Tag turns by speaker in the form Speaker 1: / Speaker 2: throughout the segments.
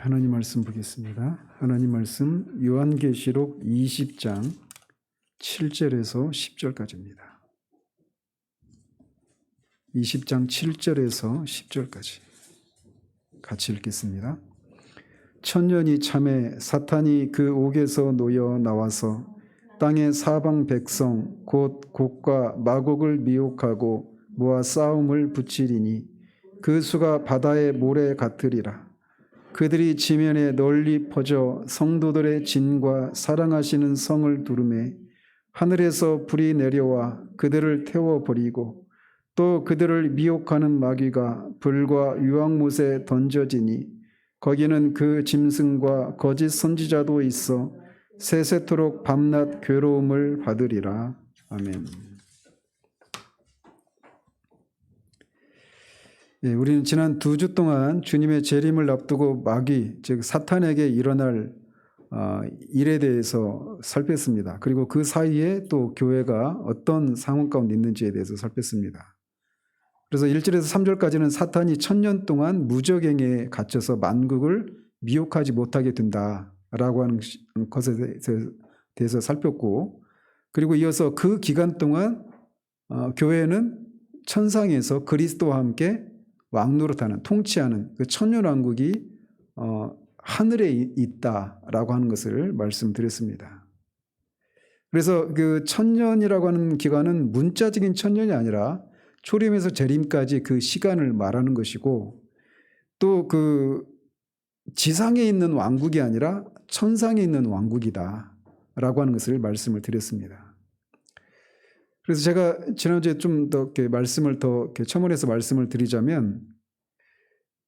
Speaker 1: 하나님 말씀 보겠습니다. 하나님 말씀 요한계시록 20장 7절에서 10절까지입니다. 20장 7절에서 10절까지 같이 읽겠습니다. 천년이 참에 사탄이 그 옥에서 놓여 나와서 땅의 사방 백성 곧 곡과 마곡을 미혹하고 모아 싸움을 붙이리니 그 수가 바다의 모래 같으리라. 그들이 지면에 널리 퍼져 성도들의 진과 사랑하시는 성을 두르매 하늘에서 불이 내려와 그들을 태워버리고 또 그들을 미혹하는 마귀가 불과 유황못에 던져지니 거기는 그 짐승과 거짓 선지자도 있어 세세토록 밤낮 괴로움을 받으리라. 아멘. 예, 우리는 지난 2주 동안 주님의 재림을 앞두고 마귀, 즉 사탄에게 일어날 일에 대해서 살폈습니다. 그리고 그 사이에 또 교회가 어떤 상황 가운데 있는지에 대해서 살폈습니다. 그래서 1절에서 3절까지는 사탄이 1000년 동안 무적행에 갇혀서 만국을 미혹하지 못하게 된다라고 하는 것에 대해서 살폈고, 그리고 이어서 그 기간 동안 교회는 천상에서 그리스도와 함께 왕노릇하는, 통치하는 그 천년왕국이 하늘에 있다라고 하는 것을 말씀드렸습니다. 그래서 그 천년이라고 하는 기간은 문자적인 천년이 아니라 초림에서 재림까지 그 시간을 말하는 것이고, 또 그 지상에 있는 왕국이 아니라 천상에 있는 왕국이다라고 하는 것을 말씀을 드렸습니다. 그래서 제가 지난주에 좀 더 이렇게 말씀을 더 이렇게 첨언해서 말씀을 드리자면,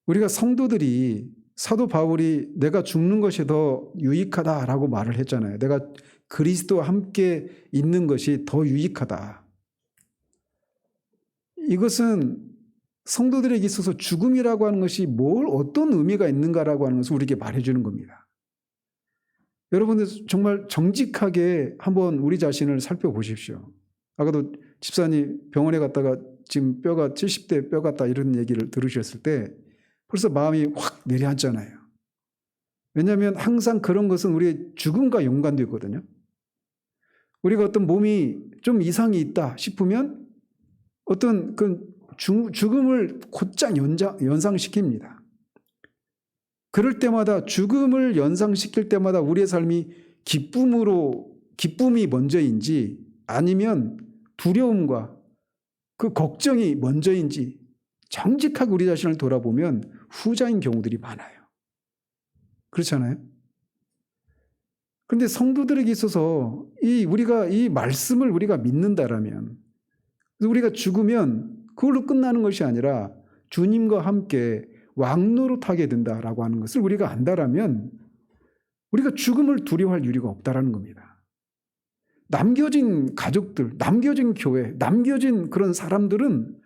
Speaker 1: 우리가 성도들이 사도 바울이 내가 죽는 것이 더 유익하다라고 말을 했잖아요. 내가 그리스도와 함께 있는 것이 더 유익하다. 이것은 성도들에게 있어서 죽음이라고 하는 것이 어떤 의미가 있는가라고 하는 것을 우리에게 말해주는 겁니다. 여러분들 정말 정직하게 한번 우리 자신을 살펴보십시오. 아까도 집사님 병원에 갔다가 지금 뼈가 70대 뼈 같다 이런 얘기를 들으셨을 때 벌써 마음이 확 내려앉잖아요. 왜냐하면 항상 그런 것은 우리의 죽음과 연관되어 있거든요. 우리가 어떤 몸이 좀 이상이 있다 싶으면 어떤 그 죽음을 곧장 연상시킵니다. 그럴 때마다, 죽음을 연상시킬 때마다 우리의 삶이 기쁨이 먼저인지 아니면 두려움과 그 걱정이 먼저인지 정직하게 우리 자신을 돌아보면 후자인 경우들이 많아요. 그렇잖아요? 그런데 성도들에게 있어서 우리가 이 말씀을 우리가 믿는다라면, 우리가 죽으면 그걸로 끝나는 것이 아니라 주님과 함께 왕노릇하게 된다라고 하는 것을 우리가 안다라면 우리가 죽음을 두려워할 이유가 없다라는 겁니다. 남겨진 가족들, 남겨진 교회, 남겨진 그런 사람들은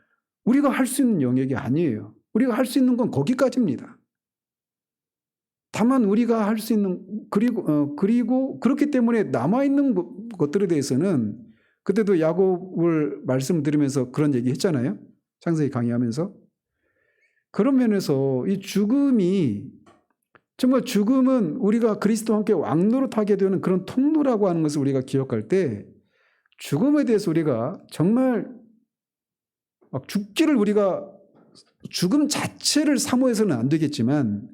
Speaker 1: 우리가 할 수 있는 영역이 아니에요. 우리가 할 수 있는 건 거기까지입니다. 다만 우리가 할 수 있는, 그리고 그렇기 때문에 남아있는 것들에 대해서는, 그때도 야곱을 말씀드리면서 그런 얘기 했잖아요. 창세기 강의하면서. 그런 면에서 이 죽음이, 정말 죽음은 우리가 그리스도와 함께 왕노릇하게 되는 그런 통로라고 하는 것을 우리가 기억할 때, 죽음에 대해서 우리가 정말 막 죽음 자체를 사모해서는 안 되겠지만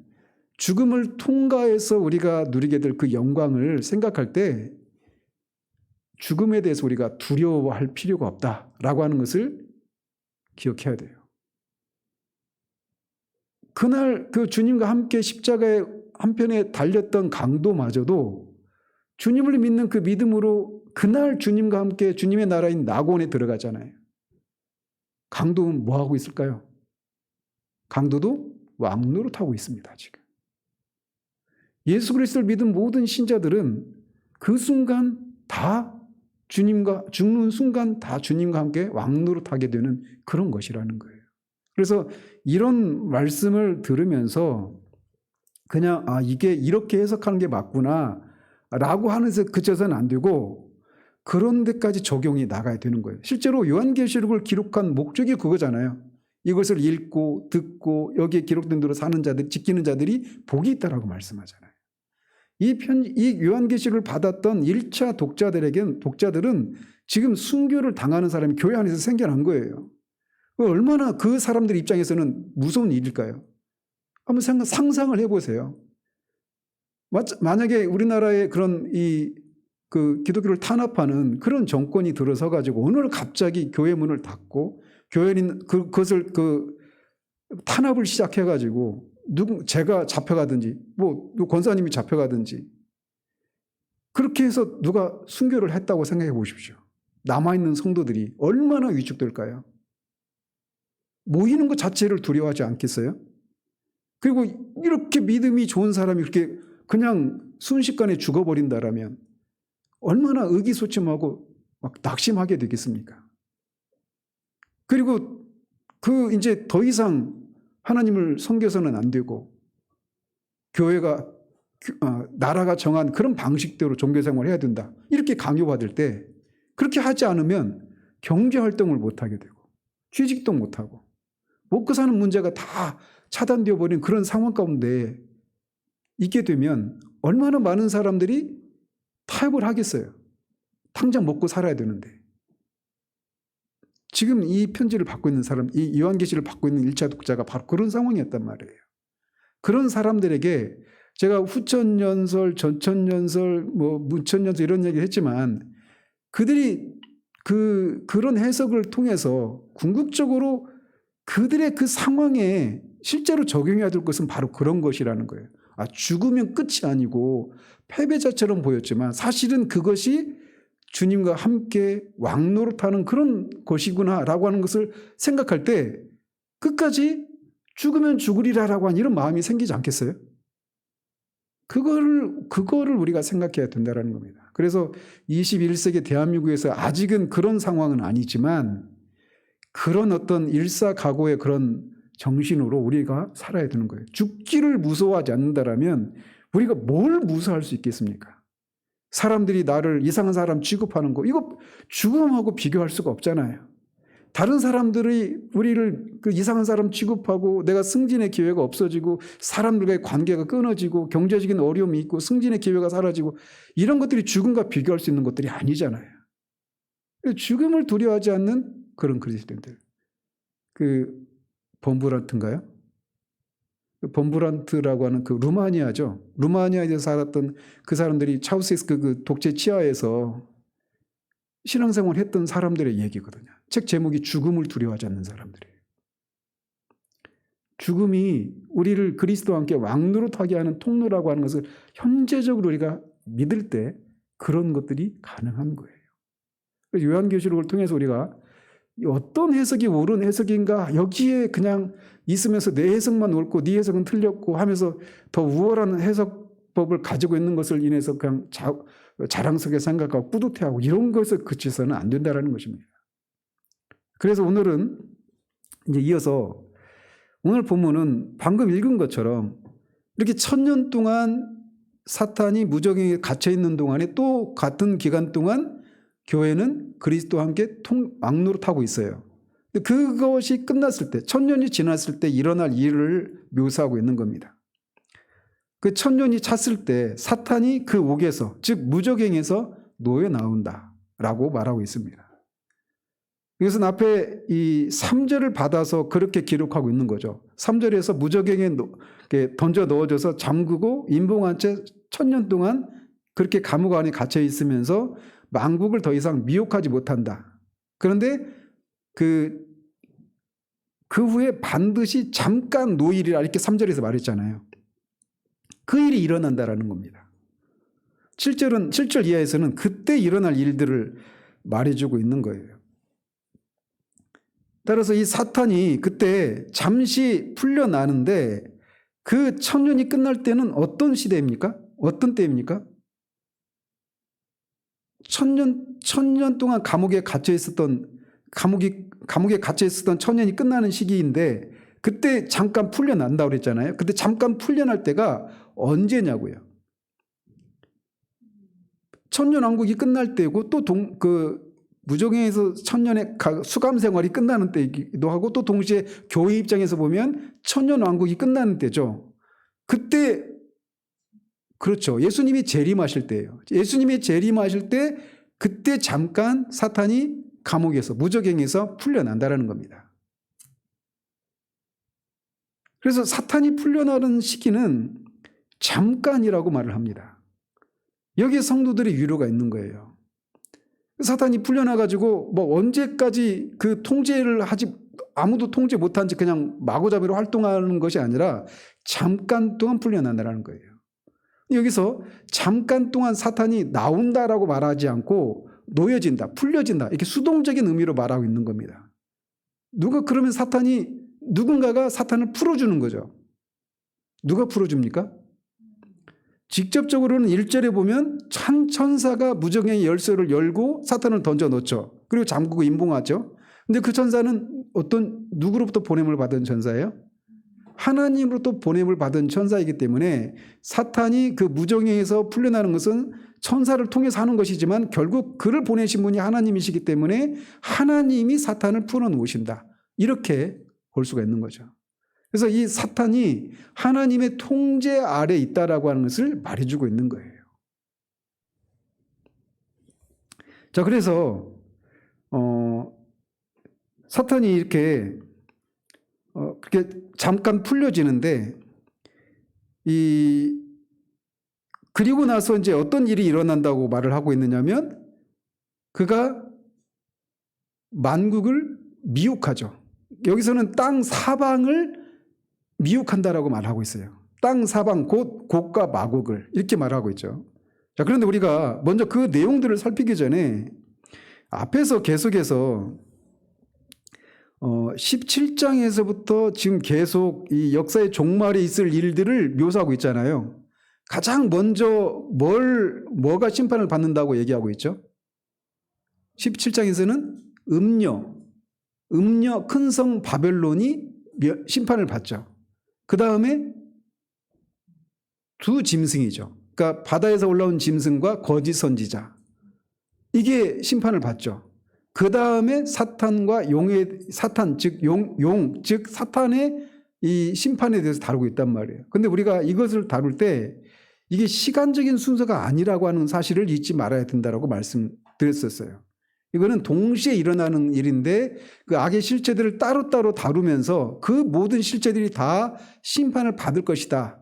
Speaker 1: 죽음을 통과해서 우리가 누리게 될 그 영광을 생각할 때 죽음에 대해서 우리가 두려워할 필요가 없다라고 하는 것을 기억해야 돼요. 그날 그 주님과 함께 십자가의 한편에 달렸던 강도마저도 주님을 믿는 그 믿음으로 그날 주님과 함께 주님의 나라인 낙원에 들어가잖아요. 강도는 뭐 하고 있을까요? 강도도 왕노릇하고 있습니다. 지금 예수 그리스도를 믿은 모든 신자들은 그 순간 다 죽는 순간 다 주님과 함께 왕노릇하게 되는 그런 것이라는 거예요. 그래서 이런 말씀을 들으면서 그냥 이게 이렇게 해석하는 게 맞구나 라고 하면서 그쳐서는 안 되고 그런 데까지 적용이 나가야 되는 거예요. 실제로 요한계시록을 기록한 목적이 그거잖아요. 이것을 읽고 듣고 여기에 기록된 대로 사는 자들, 지키는 자들이 복이 있다라고 말씀하잖아요. 이 요한계시를 받았던 1차 독자들은 지금 순교를 당하는 사람이 교회 안에서 생겨난 거예요. 얼마나 그 사람들 입장에서는 무서운 일일까요? 한번 상상을 해보세요. 만약에 우리나라에 그런 그 기독교를 탄압하는 그런 정권이 들어서 가지고 오늘 갑자기 교회 문을 닫고 교회는 그것을 탄압을 시작해 가지고 제가 잡혀가든지 뭐 권사님이 잡혀가든지 그렇게 해서 누가 순교를 했다고 생각해 보십시오. 남아있는 성도들이 얼마나 위축될까요? 모이는 것 자체를 두려워하지 않겠어요? 그리고 이렇게 믿음이 좋은 사람이 그렇게 그냥 순식간에 죽어버린다라면 얼마나 의기소침하고 막 낙심하게 되겠습니까? 그리고 이제 더 이상 하나님을 섬겨서는 안 되고 교회가 나라가 정한 그런 방식대로 종교생활을 해야 된다. 이렇게 강요받을 때 그렇게 하지 않으면 경제활동을 못하게 되고 취직도 못하고 먹고 사는 문제가 다 차단되어 버린 그런 상황 가운데 있게 되면 얼마나 많은 사람들이 타협을 하겠어요. 당장 먹고 살아야 되는데. 지금 이 편지를 받고 있는 사람, 이 요한계시를 받고 있는 1차 독자가 바로 그런 상황이었단 말이에요. 그런 사람들에게 제가 후천연설, 전천연설, 문천연설 이런 얘기를 했지만 그들이 그런 해석을 통해서 궁극적으로 그들의 그 상황에 실제로 적용해야 될 것은 바로 그런 것이라는 거예요. 죽으면 끝이 아니고 패배자처럼 보였지만 사실은 그것이 주님과 함께 왕노릇하는 그런 것이구나라고 하는 것을 생각할 때 끝까지 죽으면 죽으리라라고 하는 이런 마음이 생기지 않겠어요? 그거를 우리가 생각해야 된다는 겁니다. 그래서 21세기 대한민국에서 아직은 그런 상황은 아니지만 그런 어떤 일사각오의 그런 정신으로 우리가 살아야 되는 거예요. 죽기를 무서워하지 않는다라면 우리가 뭘 무서워할 수 있겠습니까? 사람들이 나를 이상한 사람 취급하는 거 이거 죽음하고 비교할 수가 없잖아요. 다른 사람들이 우리를 이상한 사람 취급하고 내가 승진의 기회가 없어지고 사람들과의 관계가 끊어지고 경제적인 어려움이 있고 승진의 기회가 사라지고 이런 것들이 죽음과 비교할 수 있는 것들이 아니잖아요. 죽음을 두려워하지 않는 그런 그리스도인들. 범브란트인가요? 범브란트라고 하는 루마니아죠. 루마니아에서 살았던 그 사람들이 차우세스크 독재 치하에서 신앙생활을 했던 사람들의 얘기거든요. 책 제목이 죽음을 두려워하지 않는 사람들이에요. 죽음이 우리를 그리스도와 함께 왕노릇하게 하는 통로라고 하는 것을 현재적으로 우리가 믿을 때 그런 것들이 가능한 거예요. 요한계시록을 통해서 우리가 어떤 해석이 옳은 해석인가 여기에 그냥 있으면서 내 해석만 옳고 네 해석은 틀렸고 하면서 더 우월한 해석법을 가지고 있는 것을 인해서 그냥 자랑스럽게 생각하고 뿌듯해하고 이런 것에 그치서는 안 된다는 것입니다. 그래서 오늘은 이제 이어서 오늘 본문은 방금 읽은 것처럼 이렇게 1000년 동안 사탄이 무적행에 갇혀있는 동안에 또 같은 기간 동안 교회는 그리스도와 함께 왕노릇하고 있어요. 그것이 끝났을 때 1000년이 지났을 때 일어날 일을 묘사하고 있는 겁니다. 그 1000년이 찼을 때 사탄이 그 옥에서 즉 무적행에서 놓여 나온다라고 말하고 있습니다. 이것은 앞에 이 3절을 받아서 그렇게 기록하고 있는 거죠. 3절에서 무적행에 던져 넣어져서 잠그고 임봉한 채 1000년 동안 그렇게 감옥 안에 갇혀 있으면서 만국을 더 이상 미혹하지 못한다. 그런데 그 후에 반드시 잠깐 노일이라 이렇게 3절에서 말했잖아요. 그 일이 일어난다라는 겁니다. 7절 이하에서는 그때 일어날 일들을 말해주고 있는 거예요. 따라서 이 사탄이 그때 잠시 풀려나는데 그 1000년이 끝날 때는 어떤 시대입니까? 어떤 때입니까? 1000년 동안 감옥에 갇혀 있었던 1000년이 끝나는 시기인데 그때 잠깐 풀려난다고 그랬잖아요. 그때 잠깐 풀려날 때가 언제냐고요. 1000년 왕국이 끝날 때고 또 무적행에서 천년의 수감 생활이 끝나는 때이기도 하고 또 동시에 교회 입장에서 보면 천년 왕국이 끝나는 때죠. 그때 그렇죠. 예수님이 재림하실 때예요. 예수님이 재림하실 때 그때 잠깐 사탄이 감옥에서 무적행에서 풀려난다라는 겁니다. 그래서 사탄이 풀려나는 시기는 잠깐이라고 말을 합니다. 여기에 성도들의 위로가 있는 거예요. 사탄이 풀려나가지고 뭐 언제까지 그 통제를 하지 아무도 통제 못한 채 그냥 마구잡이로 활동하는 것이 아니라 잠깐 동안 풀려난다는 거예요. 여기서 잠깐 동안 사탄이 나온다라고 말하지 않고 놓여진다, 풀려진다 이렇게 수동적인 의미로 말하고 있는 겁니다. 그러면 누군가가 사탄을 풀어주는 거죠. 누가 풀어줍니까? 직접적으로는 1절에 보면 천사가 무적행의 열쇠를 열고 사탄을 던져 놓죠. 그리고 잠그고 임봉하죠. 근데 그 천사는 누구로부터 보냄을 받은 천사예요? 하나님으로부터 보냄을 받은 천사이기 때문에 사탄이 그 무적행에서 풀려나는 것은 천사를 통해서 하는 것이지만 결국 그를 보내신 분이 하나님이시기 때문에 하나님이 사탄을 풀어놓으신다. 이렇게 볼 수가 있는 거죠. 그래서 이 사탄이 하나님의 통제 아래 있다라고 하는 것을 말해주고 있는 거예요. 자, 그래서 사탄이 이렇게 그렇게 잠깐 풀려지는데 그리고 나서 이제 어떤 일이 일어난다고 말을 하고 있느냐면 그가 만국을 미혹하죠. 여기서는 땅 사방을 미혹한다라고 말하고 있어요. 땅 사방 곧 곡과 마곡을 이렇게 말하고 있죠. 자, 그런데 우리가 먼저 그 내용들을 살피기 전에 앞에서 계속해서 17장에서부터 지금 계속 이 역사의 종말에 있을 일들을 묘사하고 있잖아요. 가장 먼저 뭐가 심판을 받는다고 얘기하고 있죠? 17장에서는 음녀 큰 성 바벨론이 심판을 받죠. 그 다음에 두 짐승이죠. 그러니까 바다에서 올라온 짐승과 거짓 선지자. 이게 심판을 받죠. 그 다음에 사탄과 즉 사탄의 이 심판에 대해서 다루고 있단 말이에요. 근데 우리가 이것을 다룰 때 이게 시간적인 순서가 아니라고 하는 사실을 잊지 말아야 된다라고 말씀드렸었어요. 이거는 동시에 일어나는 일인데 그 악의 실체들을 따로따로 다루면서 그 모든 실체들이 다 심판을 받을 것이다.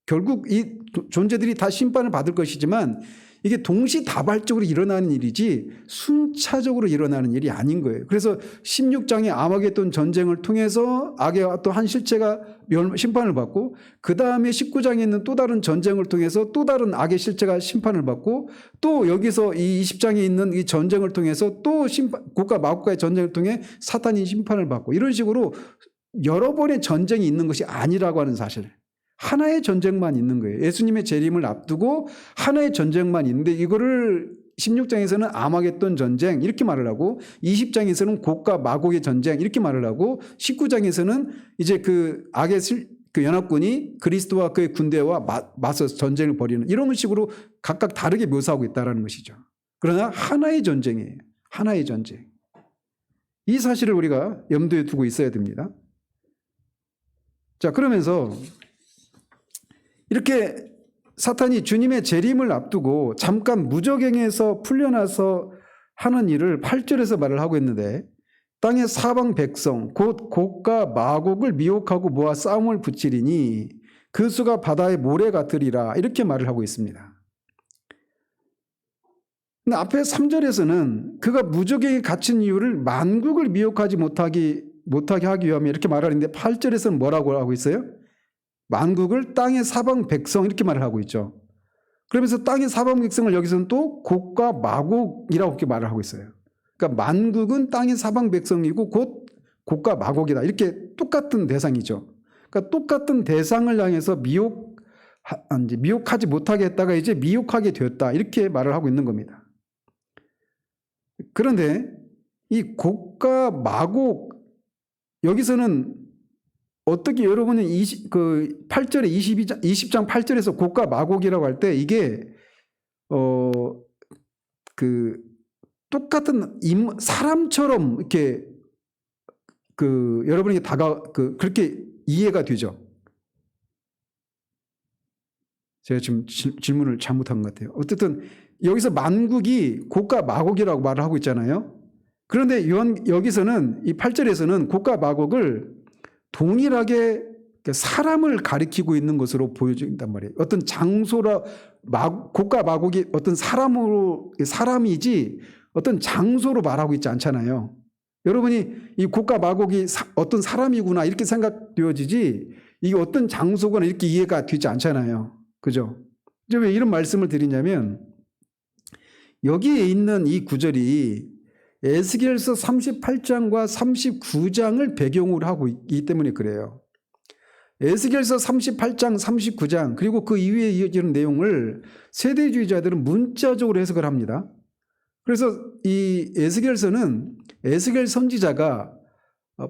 Speaker 1: 결국 이 존재들이 다 심판을 받을 것이지만 이게 동시다발적으로 일어나는 일이지 순차적으로 일어나는 일이 아닌 거예요. 그래서 16장의 아마겟돈 전쟁을 통해서 악의 또 한 실체가 심판을 받고 그 다음에 19장에 있는 또 다른 전쟁을 통해서 또 다른 악의 실체가 심판을 받고 또 여기서 이 20장에 있는 이 전쟁을 통해서 또 국가 마국과의 전쟁을 통해 사탄이 심판을 받고 이런 식으로 여러 번의 전쟁이 있는 것이 아니라고 하는 사실. 하나의 전쟁만 있는 거예요. 예수님의 재림을 앞두고 하나의 전쟁만 있는데 이거를 16장에서는 아마겟돈 전쟁 이렇게 말을 하고 20장에서는 곡과 마곡의 전쟁 이렇게 말을 하고 19장에서는 이제 그 악의 그 연합군이 그리스도와 그의 군대와 맞서 전쟁을 벌이는 이런 식으로 각각 다르게 묘사하고 있다는 것이죠. 그러나 하나의 전쟁이에요. 하나의 전쟁. 이 사실을 우리가 염두에 두고 있어야 됩니다. 자, 그러면서 이렇게 사탄이 주님의 재림을 앞두고 잠깐 무적행에서 풀려나서 하는 일을 8절에서 말을 하고 있는데 땅의 사방 백성 곧 곡과 마곡을 미혹하고 모아 싸움을 붙이리니 그 수가 바다의 모래 같으리라 이렇게 말을 하고 있습니다. 근데 앞에 3절에서는 그가 무적행에 갇힌 이유를 만국을 미혹하지 못하게 하기 위함에 이렇게 말하는데 8절에서는 뭐라고 하고 있어요? 만국을 땅의 사방 백성 이렇게 말을 하고 있죠. 그러면서 땅의 사방 백성을 여기서는 또 곡과 마곡이라고 이렇게 말을 하고 있어요. 그러니까 만국은 땅의 사방 백성이고 곧 곡과 마곡이다. 이렇게 똑같은 대상이죠. 그러니까 똑같은 대상을 향해서 미혹하지 못하게 했다가 이제 미혹하게 되었다. 이렇게 말을 하고 있는 겁니다. 그런데 이 곡과 마곡 여기서는 어떻게 여러분은 8절에 20장 8절에서 곡과 마곡이라고 할 때 이게 똑같은 사람처럼 이렇게 여러분에게 그렇게 이해가 되죠. 제가 지금 질문을 잘못한 것 같아요. 어쨌든 여기서 만국이 곡과 마곡이라고 말을 하고 있잖아요. 그런데 여기서는 이 8절에서는 곡과 마곡을 동일하게 사람을 가리키고 있는 것으로 보여진단 말이에요. 어떤 장소라 곡과 마곡이 어떤 사람이지 어떤 장소로 말하고 있지 않잖아요. 여러분이 이 곡과 마곡이 어떤 사람이구나 이렇게 생각되어지지 이게 어떤 장소거나 이렇게 이해가 되지 않잖아요. 그죠? 이제 왜 이런 말씀을 드리냐면 여기에 있는 이 구절이 에스겔서 38장과 39장을 배경으로 하고 있기 때문에 그래요. 에스겔서 38장, 39장 그리고 그 이후에 이어지는 내용을 세대주의자들은 문자적으로 해석을 합니다. 그래서 이 에스겔서는 에스겔 선지자가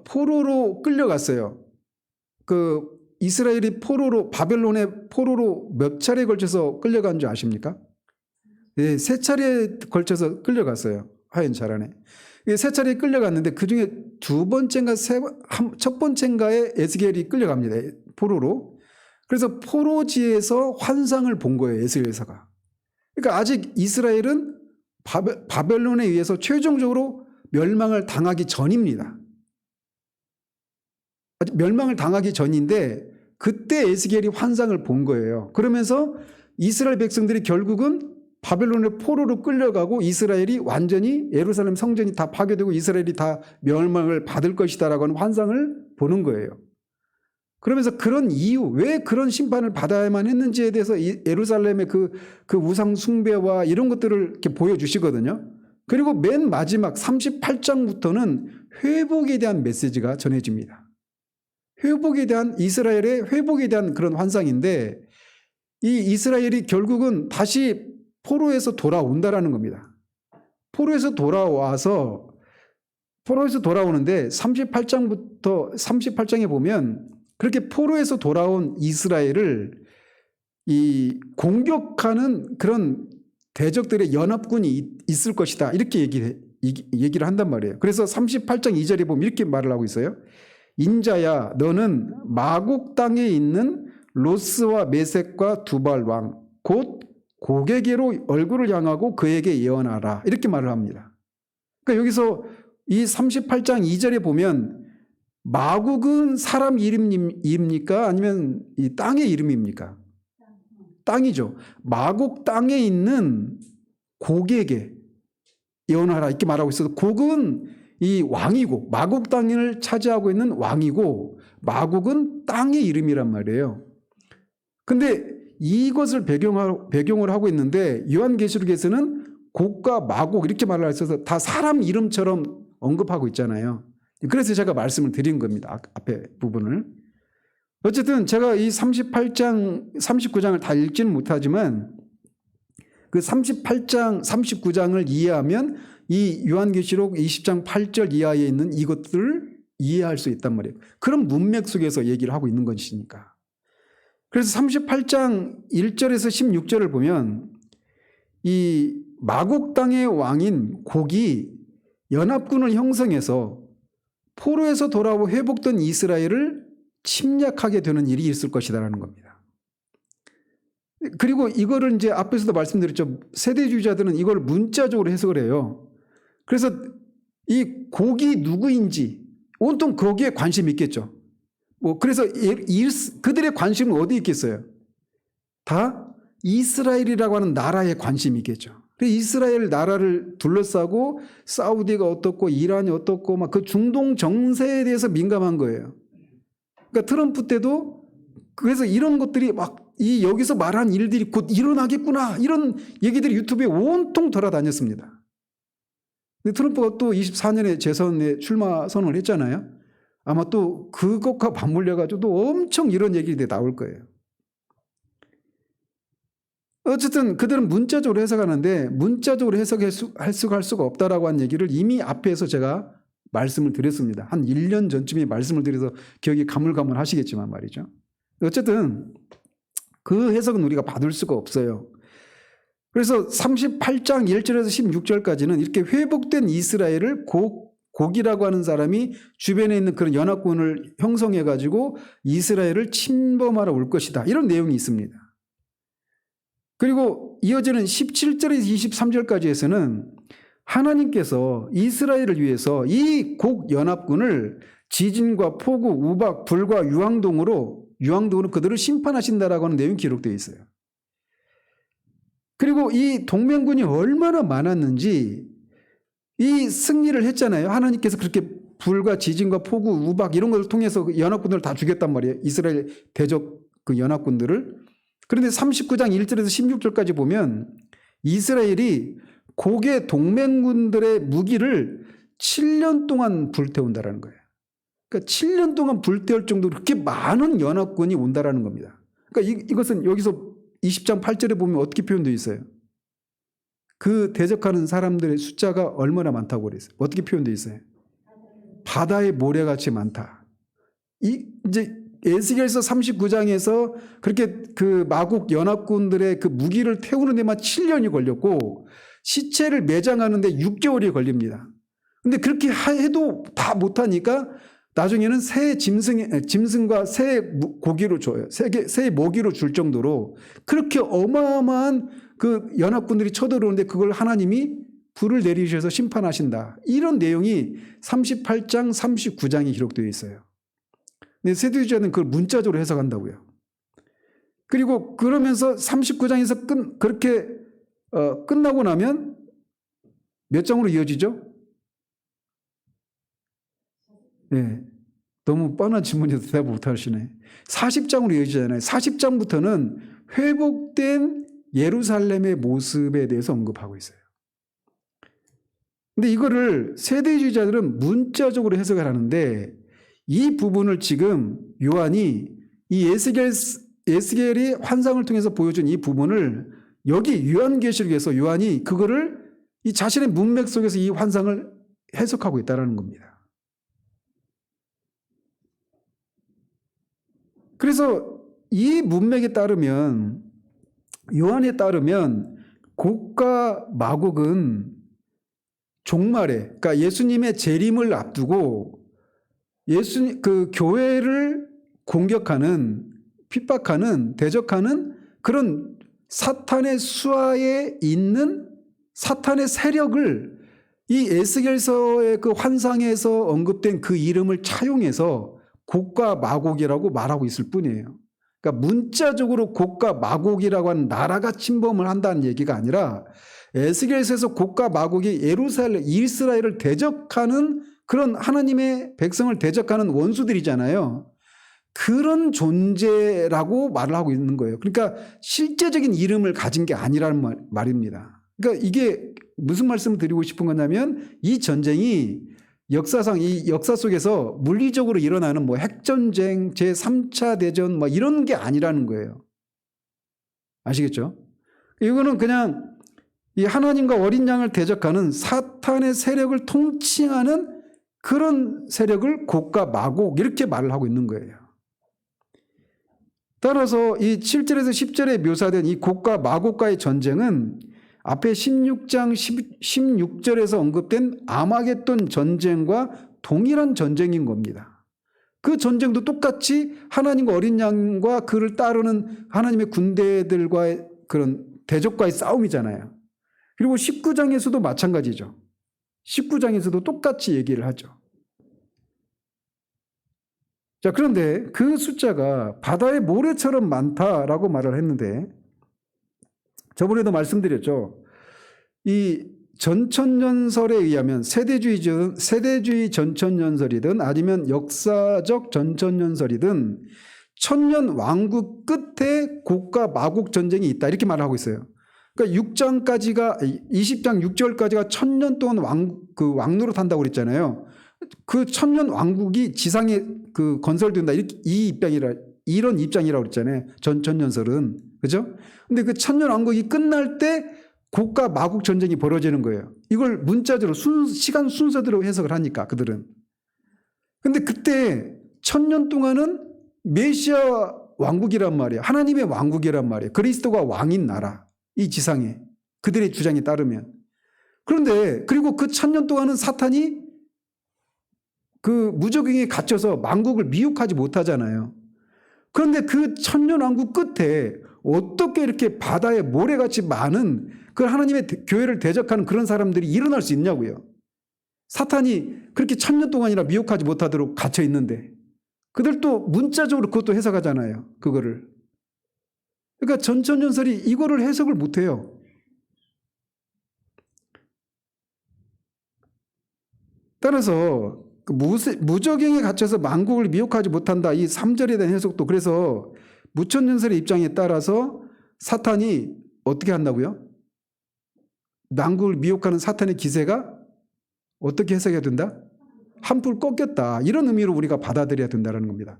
Speaker 1: 포로로 끌려갔어요. 이스라엘이 바벨론의 포로로 몇 차례에 걸쳐서 끌려간 줄 아십니까? 네, 3차례에 걸쳐서 끌려갔어요. 하인 잘하네. 3차례에 끌려갔는데 그 중에 2번째인가 첫 번째인가에 에스겔이 끌려갑니다. 포로로. 그래서 포로지에서 환상을 본 거예요. 에스겔서가. 그러니까 아직 이스라엘은 바벨론에 의해서 최종적으로 멸망을 당하기 전입니다. 아직 멸망을 당하기 전인데 그때 에스겔이 환상을 본 거예요. 그러면서 이스라엘 백성들이 결국은 바벨론의 포로로 끌려가고 이스라엘이 완전히 예루살렘 성전이 다 파괴되고 이스라엘이 다 멸망을 받을 것이다라고 하는 환상을 보는 거예요. 그러면서 그런 이유, 왜 그런 심판을 받아야만 했는지에 대해서 예루살렘의 그 우상 숭배와 이런 것들을 이렇게 보여주시거든요. 그리고 맨 마지막 38장부터는 회복에 대한 메시지가 전해집니다. 이스라엘의 회복에 대한 그런 환상인데 이 이스라엘이 결국은 다시 포로에서 돌아온다라는 겁니다. 포로에서 돌아오는데 38장에 보면 그렇게 포로에서 돌아온 이스라엘을 이 공격하는 그런 대적들의 연합군이 있을 것이다. 이렇게 얘기를 한단 말이에요. 그래서 38장 2절에 보면 이렇게 말을 하고 있어요. 인자야 너는 마곡 땅에 있는 로스와 메섹과 두발 왕 곧 고개계로 얼굴을 향하고 그에게 예언하라. 이렇게 말을 합니다. 그러니까 여기서 이 38장 2절에 보면 마곡은 사람 이름입니까? 아니면 이 땅의 이름입니까? 땅이죠. 마곡 땅에 있는 고개계 예언하라 이렇게 말하고 있어서 곡은 이 왕이고 마곡 땅을 차지하고 있는 왕이고 마곡은 땅의 이름이란 말이에요. 근데 이것을 배경으로 하고 있는데 요한계시록에서는 곡과 마곡 이렇게 말을 해서 다 사람 이름처럼 언급하고 있잖아요. 그래서 제가 말씀을 드린 겁니다. 앞에 부분을. 어쨌든 제가 이 38장, 39장을 다 읽지는 못하지만 그 38장, 39장을 이해하면 이 요한계시록 20장 8절 이하에 있는 이것들을 이해할 수 있단 말이에요. 그런 문맥 속에서 얘기를 하고 있는 것이니까. 그래서 38장 1절에서 16절을 보면 이 마곡 땅의 왕인 곡이 연합군을 형성해서 포로에서 돌아오고 회복된 이스라엘을 침략하게 되는 일이 있을 것이다라는 겁니다. 그리고 이거를 이제 앞에서도 말씀드렸죠. 세대주의자들은 이걸 문자적으로 해석을 해요. 그래서 이 곡이 누구인지 온통 거기에 관심이 있겠죠. 그래서 그들의 관심은 어디에 있겠어요? 다 이스라엘이라고 하는 나라에 관심이 있겠죠. 이스라엘 나라를 둘러싸고 사우디가 어떻고 이란이 어떻고 막 그 중동 정세에 대해서 민감한 거예요. 그러니까 트럼프 때도 그래서 이런 것들이 막 여기서 말한 일들이 곧 일어나겠구나 이런 얘기들이 유튜브에 온통 돌아다녔습니다. 근데 트럼프가 또 24년에 재선에 출마 선언을 했잖아요. 아마 또 그것과 맞물려 가지고 또 엄청 이런 얘기들이 나올 거예요. 어쨌든 그들은 문자적으로 해석하는데 문자적으로 해석할 수가 없다라고 한 얘기를 이미 앞에서 제가 말씀을 드렸습니다. 한 1년 전쯤에 말씀을 드려서 기억이 가물가물하시겠지만 말이죠. 어쨌든 그 해석은 우리가 받을 수가 없어요. 그래서 38장 1절에서 16절까지는 이렇게 회복된 이스라엘을 곡이라고 하는 사람이 주변에 있는 그런 연합군을 형성해 가지고 이스라엘을 침범하러 올 것이다, 이런 내용이 있습니다. 그리고 이어지는 17절에서 23절까지에서는 하나님께서 이스라엘을 위해서 이 곡 연합군을 지진과 폭우, 우박, 불과 유황등으로 그들을 심판하신다라고 하는 내용이 기록되어 있어요. 그리고 이 동맹군이 얼마나 많았는지 이 승리를 했잖아요. 하나님께서 그렇게 불과 지진과 폭우, 우박 이런 것을 통해서 연합군들을 다 죽였단 말이에요. 이스라엘 대적 그 연합군들을. 그런데 39장 1절에서 16절까지 보면 이스라엘이 곡의 동맹군들의 무기를 7년 동안 불태운다라는 거예요. 그러니까 7년 동안 불태울 정도로 그렇게 많은 연합군이 온다라는 겁니다. 그러니까 이것은 여기서 20장 8절에 보면 어떻게 표현되어 있어요? 그 대적하는 사람들의 숫자가 얼마나 많다고 그랬어요? 어떻게 표현되어 있어요? 바다의 모래같이 많다. 이제 에스겔서 39장에서 그렇게 그 마국 연합군들의 그 무기를 태우는 데만 7년이 걸렸고 시체를 매장하는데 6개월이 걸립니다. 근데 그렇게 해도 다 못하니까 나중에는 새 짐승과 새 고기로 줘요. 새 모기로 줄 정도로 그렇게 어마어마한 그 연합군들이 쳐들어오는데 그걸 하나님이 불을 내리셔서 심판하신다. 이런 내용이 38장, 39장에 기록되어 있어요. 근데 세대주자는 그걸 문자적으로 해석한다고요. 그리고 그러면서 39장에서 그렇게 끝나고 나면 몇 장으로 이어지죠? 네. 너무 뻔한 질문에도 대답을 못하시네. 40장으로 이어지잖아요. 40장부터는 회복된 예루살렘의 모습에 대해서 언급하고 있어요. 근데 이거를 세대주의자들은 문자적으로 해석을 하는데 이 부분을 지금 요한이 이 에스겔이 환상을 통해서 보여준 이 부분을 여기 요한계시록에서 요한이 그거를 이 자신의 문맥 속에서 이 환상을 해석하고 있다는 겁니다. 그래서 이 문맥에 따르면 요한에 따르면 곡과 마곡은 종말에, 그러니까 예수님의 재림을 앞두고 그 교회를 공격하는, 핍박하는, 대적하는 그런 사탄의 수하에 있는 사탄의 세력을 이 에스겔서의 그 환상에서 언급된 그 이름을 차용해서 곡과 마곡이라고 말하고 있을 뿐이에요. 그러니까 문자적으로 곡과 마곡이라고 하는 나라가 침범을 한다는 얘기가 아니라 에스겔서에서 곡과 마곡이 예루살렘, 이스라엘을 대적하는 그런 하나님의 백성을 대적하는 원수들이잖아요. 그런 존재라고 말을 하고 있는 거예요. 그러니까 실제적인 이름을 가진 게 아니라는 말입니다. 그러니까 이게 무슨 말씀을 드리고 싶은 거냐면 이 전쟁이 역사상 이 역사 속에서 물리적으로 일어나는 뭐 핵전쟁, 제3차 대전 뭐 이런 게 아니라는 거예요. 아시겠죠? 이거는 그냥 이 하나님과 어린 양을 대적하는 사탄의 세력을 통칭하는 그런 세력을 곡과 마곡 이렇게 말을 하고 있는 거예요. 따라서 이 7절에서 10절에 묘사된 이 곡과 마곡과의 전쟁은 앞에 16장 16절에서 언급된 아마겟돈 전쟁과 동일한 전쟁인 겁니다. 그 전쟁도 똑같이 하나님과 어린 양과 그를 따르는 하나님의 군대들과의 그런 대적과의 싸움이잖아요. 그리고 19장에서도 마찬가지죠. 19장에서도 똑같이 얘기를 하죠. 자, 그런데 그 숫자가 바다의 모래처럼 많다라고 말을 했는데 저번에도 말씀드렸죠. 이 전천년설에 의하면 세대주의 전천년설이든 아니면 역사적 전천년설이든 천년 왕국 끝에 곡과 마곡 전쟁이 있다 이렇게 말을 하고 있어요. 그러니까 20장 6절까지가 천년 동안 왕노릇 한다고 그랬잖아요. 그 천년 왕국이 지상에 그 건설된다 이런 입장이라고 그랬잖아요. 전천년설은. 그죠? 근데 그 천년 왕국이 끝날 때 곡과 마곡 전쟁이 벌어지는 거예요. 이걸 문자적으로 시간 순서대로 해석을 하니까 그들은. 근데 그때 천년 동안은 메시아 왕국이란 말이에요. 하나님의 왕국이란 말이에요. 그리스도가 왕인 나라. 이 지상에. 그들의 주장에 따르면. 그런데 그리고 그 1000년 동안은 사탄이 그 무적행에 갇혀서 만국을 미혹하지 못하잖아요. 그런데 그 1000년 왕국 끝에 어떻게 이렇게 바다에 모래같이 많은 그 하나님의 교회를 대적하는 그런 사람들이 일어날 수 있냐고요. 사탄이 그렇게 1000년 동안이나 미혹하지 못하도록 갇혀 있는데 그들도 문자적으로 그것도 해석하잖아요. 그거를. 그러니까 전천전설이 이거를 해석을 못해요. 따라서 그 무적행에 갇혀서 만국을 미혹하지 못한다. 이 3절에 대한 해석도 그래서 무천전설의 입장에 따라서 사탄이 어떻게 한다고요? 만국을 미혹하는 사탄의 기세가 어떻게 해석해야 된다? 한풀 꺾였다. 이런 의미로 우리가 받아들여야 된다는 겁니다.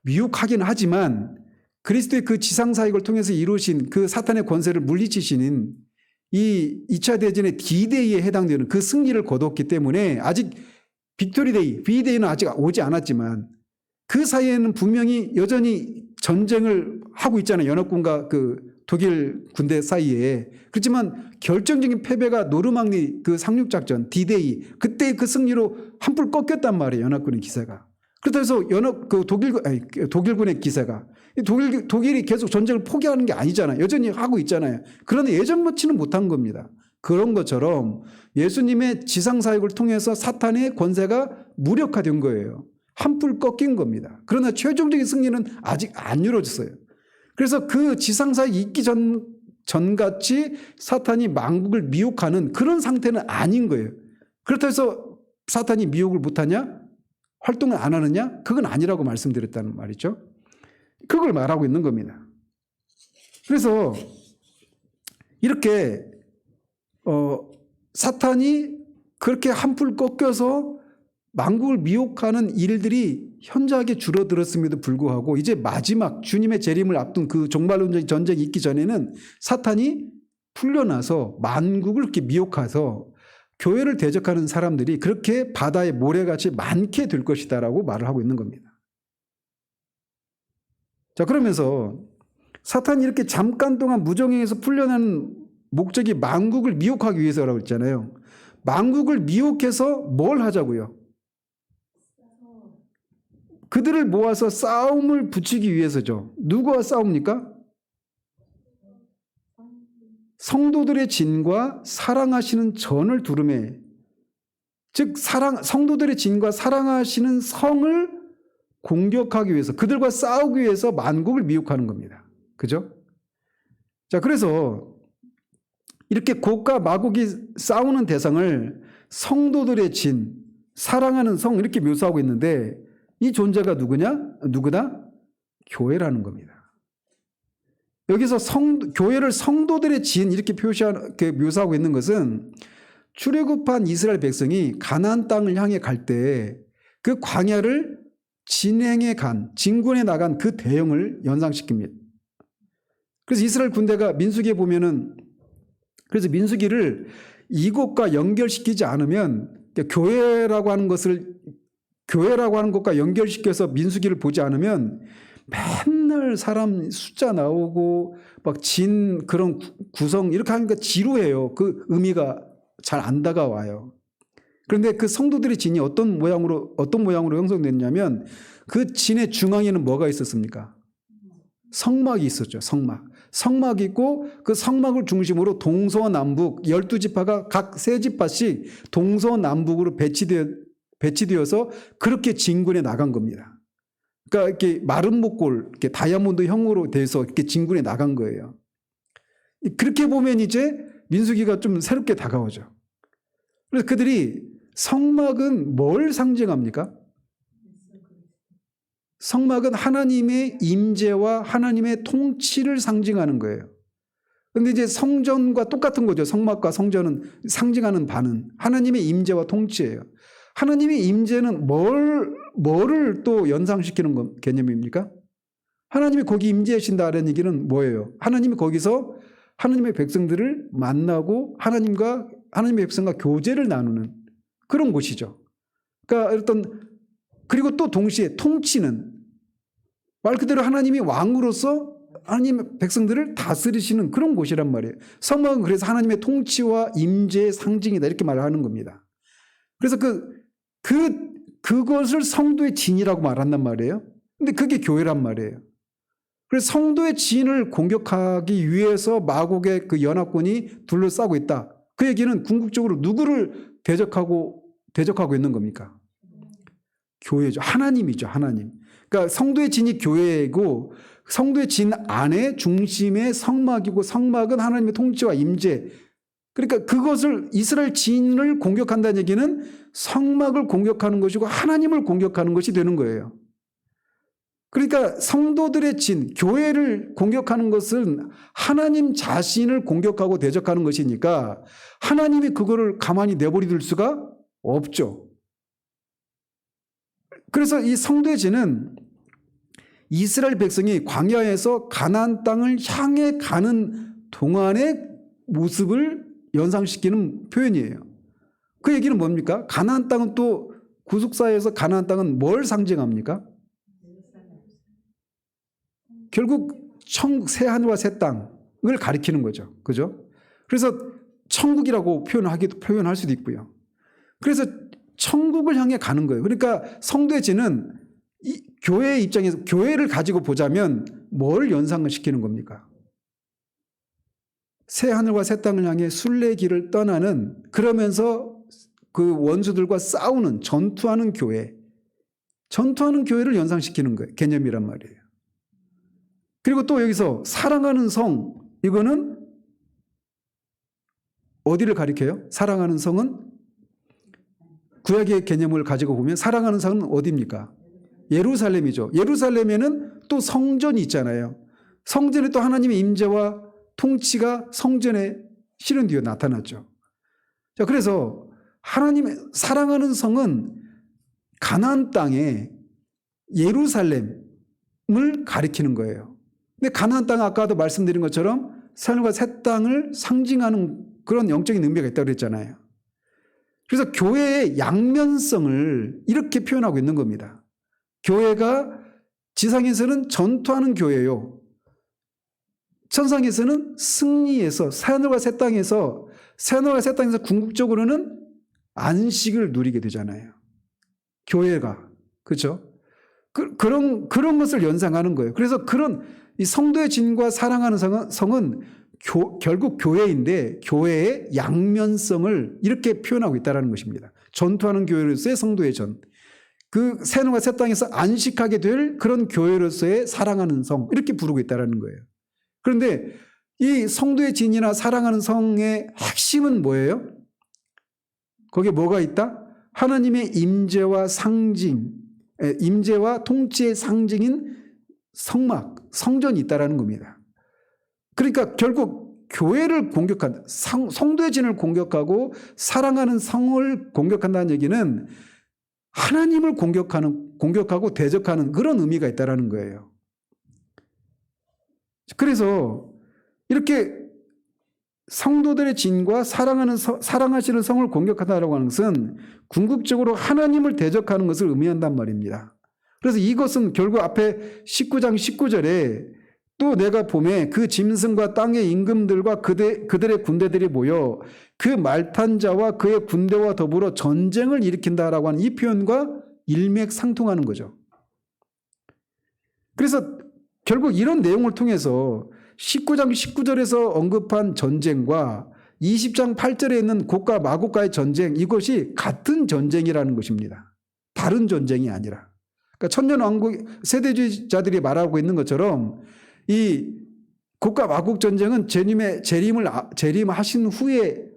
Speaker 1: 미혹하긴 하지만 그리스도의 그 지상사역을 통해서 이루신 그 사탄의 권세를 물리치시는 이 2차 대전의 D-Day에 해당되는 그 승리를 거뒀기 때문에 아직 빅토리데이, V-Day는 아직 오지 않았지만 그 사이에는 분명히 여전히 전쟁을 하고 있잖아요. 연합군과 그 독일 군대 사이에. 그렇지만 결정적인 패배가 노르망디 그 상륙작전 D-Day 그때 그 승리로 한풀 꺾였단 말이에요. 연합군의 기세가. 그래서 독일군의 기세가 독일이 계속 전쟁을 포기하는 게 아니잖아요. 여전히 하고 있잖아요. 그런데 예전만치는 못한 겁니다. 그런 것처럼 예수님의 지상사역을 통해서 사탄의 권세가 무력화된 거예요. 한풀 꺾인 겁니다. 그러나 최종적인 승리는 아직 안 이루어졌어요. 그래서 그 지상사역이 있기 전같이 사탄이 만국을 미혹하는 그런 상태는 아닌 거예요. 그렇다고 해서 사탄이 미혹을 못하냐? 활동을 안 하느냐? 그건 아니라고 말씀드렸다는 말이죠. 그걸 말하고 있는 겁니다. 그래서 이렇게 사탄이 그렇게 한풀 꺾여서 만국을 미혹하는 일들이 현저하게 줄어들었음에도 불구하고 이제 마지막 주님의 재림을 앞둔 그 종말론적인 전쟁이 있기 전에는 사탄이 풀려나서 만국을 이렇게 미혹해서 교회를 대적하는 사람들이 그렇게 바다의 모래같이 많게 될 것이다라고 말을 하고 있는 겁니다. 자, 그러면서 사탄이 이렇게 잠깐 동안 무정행에서 풀려나는 목적이 만국을 미혹하기 위해서라고 했잖아요. 만국을 미혹해서 뭘 하자고요? 그들을 모아서 싸움을 붙이기 위해서죠. 누구와 싸웁니까? 성도들의 진과 사랑하시는 전을 두름에, 즉 성도들의 진과 사랑하시는 성을 공격하기 위해서, 그들과 싸우기 위해서 만국을 미혹하는 겁니다. 그죠? 자, 그래서 이렇게 곡과 마곡이 싸우는 대상을 성도들의 진, 사랑하는 성 이렇게 묘사하고 있는데 이 존재가 누구다? 교회라는 겁니다. 여기서 교회를 성도들의 진 이렇게 묘사하고 있는 것은 출애굽한 이스라엘 백성이 가나안 땅을 향해 갈 때 그 광야를 진군에 나간 그 대형을 연상시킵니다. 그래서 이스라엘 군대가 민수기에 보면은 그래서 민수기를 이것과 연결시키지 않으면 교회라고 하는 것과 연결시켜서 민수기를 보지 않으면 맨날 사람 숫자 나오고 막 그런 구성 이렇게 하니까 지루해요. 그 의미가 잘 안 다가와요. 그런데 그 성도들의 진이 어떤 모양으로 형성됐냐면 그 진의 중앙에는 뭐가 있었습니까? 성막이 있었죠. 성막이 있고 그 성막을 중심으로 동서남북 12지파가 각 3지파씩 동서남북으로 배치되어서 그렇게 진군에 나간 겁니다. 그러니까 이렇게 마른 목골, 이렇게 다이아몬드형으로 돼서 이렇게 진군에 나간 거예요. 그렇게 보면 이제 민수기가 좀 새롭게 다가오죠. 그래서 그들이 성막은 뭘 상징합니까? 성막은 하나님의 임재와 하나님의 통치를 상징하는 거예요. 그런데 이제 성전과 똑같은 거죠. 성막과 성전은 상징하는 바는 하나님의 임재와 통치예요. 하나님의 임재는 뭐를 또 연상시키는 개념입니까? 하나님이 거기 임재하신다는 얘기는 뭐예요? 하나님이 거기서 하나님의 백성들을 만나고 하나님의 백성과 교제를 나누는 그런 곳이죠. 그러니까 그리고 또 동시에 통치는 말 그대로 하나님이 왕으로서 하나님의 백성들을 다스리시는 그런 곳이란 말이에요. 성막은 그래서 하나님의 통치와 임재의 상징이다 이렇게 말을 하는 겁니다. 그래서 그것을 성도의 진이라고 말한단 말이에요. 근데 그게 교회란 말이에요. 그래서 성도의 진을 공격하기 위해서 마곡의 그 연합군이 둘러싸고 있다. 그 얘기는 궁극적으로 누구를 대적하고 있는 겁니까? 교회죠. 하나님이죠. 하나님. 그러니까 성도의 진이 교회이고 성도의 진 안에 중심의 성막이고 성막은 하나님의 통치와 임재. 그러니까 그것을 이스라엘 진을 공격한다는 얘기는 성막을 공격하는 것이고 하나님을 공격하는 것이 되는 거예요. 그러니까 성도들의 진, 교회를 공격하는 것은 하나님 자신을 공격하고 대적하는 것이니까 하나님이 그거를 가만히 내버려둘 수가 없죠. 그래서 이 성도의 진은 이스라엘 백성이 광야에서 가나안 땅을 향해 가는 동안의 모습을 연상시키는 표현이에요. 그 얘기는 뭡니까? 가나안 땅은 또 구속사에서 가나안 땅은 뭘 상징합니까? 결국 새 하늘과 새 땅을 가리키는 거죠. 그죠? 그래서 천국이라고 표현할 수도 있고요. 그래서 천국을 향해 가는 거예요. 그러니까 성도의 진은 이 교회의 입장에서 교회를 가지고 보자면 뭘 연상을 시키는 겁니까? 새 하늘과 새 땅을 향해 순례길을 떠나는 그러면서 그 원수들과 싸우는 전투하는 교회를 연상시키는 거예요. 개념이란 말이에요. 그리고 또 여기서 사랑하는 성 이거는 어디를 가리켜요? 사랑하는 성은 구약의 개념을 가지고 보면 사랑하는 성은 어디입니까? 예루살렘이죠. 예루살렘에는 또 성전이 있잖아요. 성전에 또 하나님의 임재와 통치가 성전에 실은 뒤에 나타났죠. 자, 그래서 하나님의 사랑하는 성은 가나안 땅에 예루살렘을 가리키는 거예요. 근데 가나안 땅은 아까도 말씀드린 것처럼 하늘과 새 땅을 상징하는 그런 영적인 의미가 있다고 그랬잖아요. 그래서 교회의 양면성을 이렇게 표현하고 있는 겁니다. 교회가 지상에서는 전투하는 교회요. 천상에서는 승리해서 하늘과 새 땅에서 궁극적으로는 안식을 누리게 되잖아요. 교회가. 그렇죠? 그런 것을 연상하는 거예요. 그래서 그런 이 성도의 진과 사랑하는 성은 결국 교회인데 교회의 양면성을 이렇게 표현하고 있다는 것입니다. 전투하는 교회로서의 성도의 전. 그 새하늘과 새 땅에서 안식하게 될 그런 교회로서의 사랑하는 성 이렇게 부르고 있다는 거예요. 그런데 이 성도의 진이나 사랑하는 성의 핵심은 뭐예요? 거기에 뭐가 있다? 하나님의 임재와 통치의 상징인 성전이 있다는 겁니다. 그러니까 결국 교회를 공격한 성도의 진을 공격하고 사랑하는 성을 공격한다는 얘기는 하나님을 공격하고 대적하는 그런 의미가 있다는 거예요. 그래서 이렇게 성도들의 진과 사랑하시는 성을 공격한다라고 하는 것은 궁극적으로 하나님을 대적하는 것을 의미한단 말입니다. 그래서 이것은 결국 앞에 19장 19절에 또 내가 봄에 그 짐승과 땅의 임금들과 그들의 군대들이 모여 그 말탄 자와 그의 군대와 더불어 전쟁을 일으킨다라고 하는 이 표현과 일맥상통하는 거죠. 그래서 결국 이런 내용을 통해서 19장 19절에서 언급한 전쟁과 20장 8절에 있는 곡과 마곡과의 전쟁 이것이 같은 전쟁이라는 것입니다. 다른 전쟁이 아니라. 그러니까 천년왕국 세대주의자들이 말하고 있는 것처럼 이 곡과 마곡 전쟁은 재림하신 후에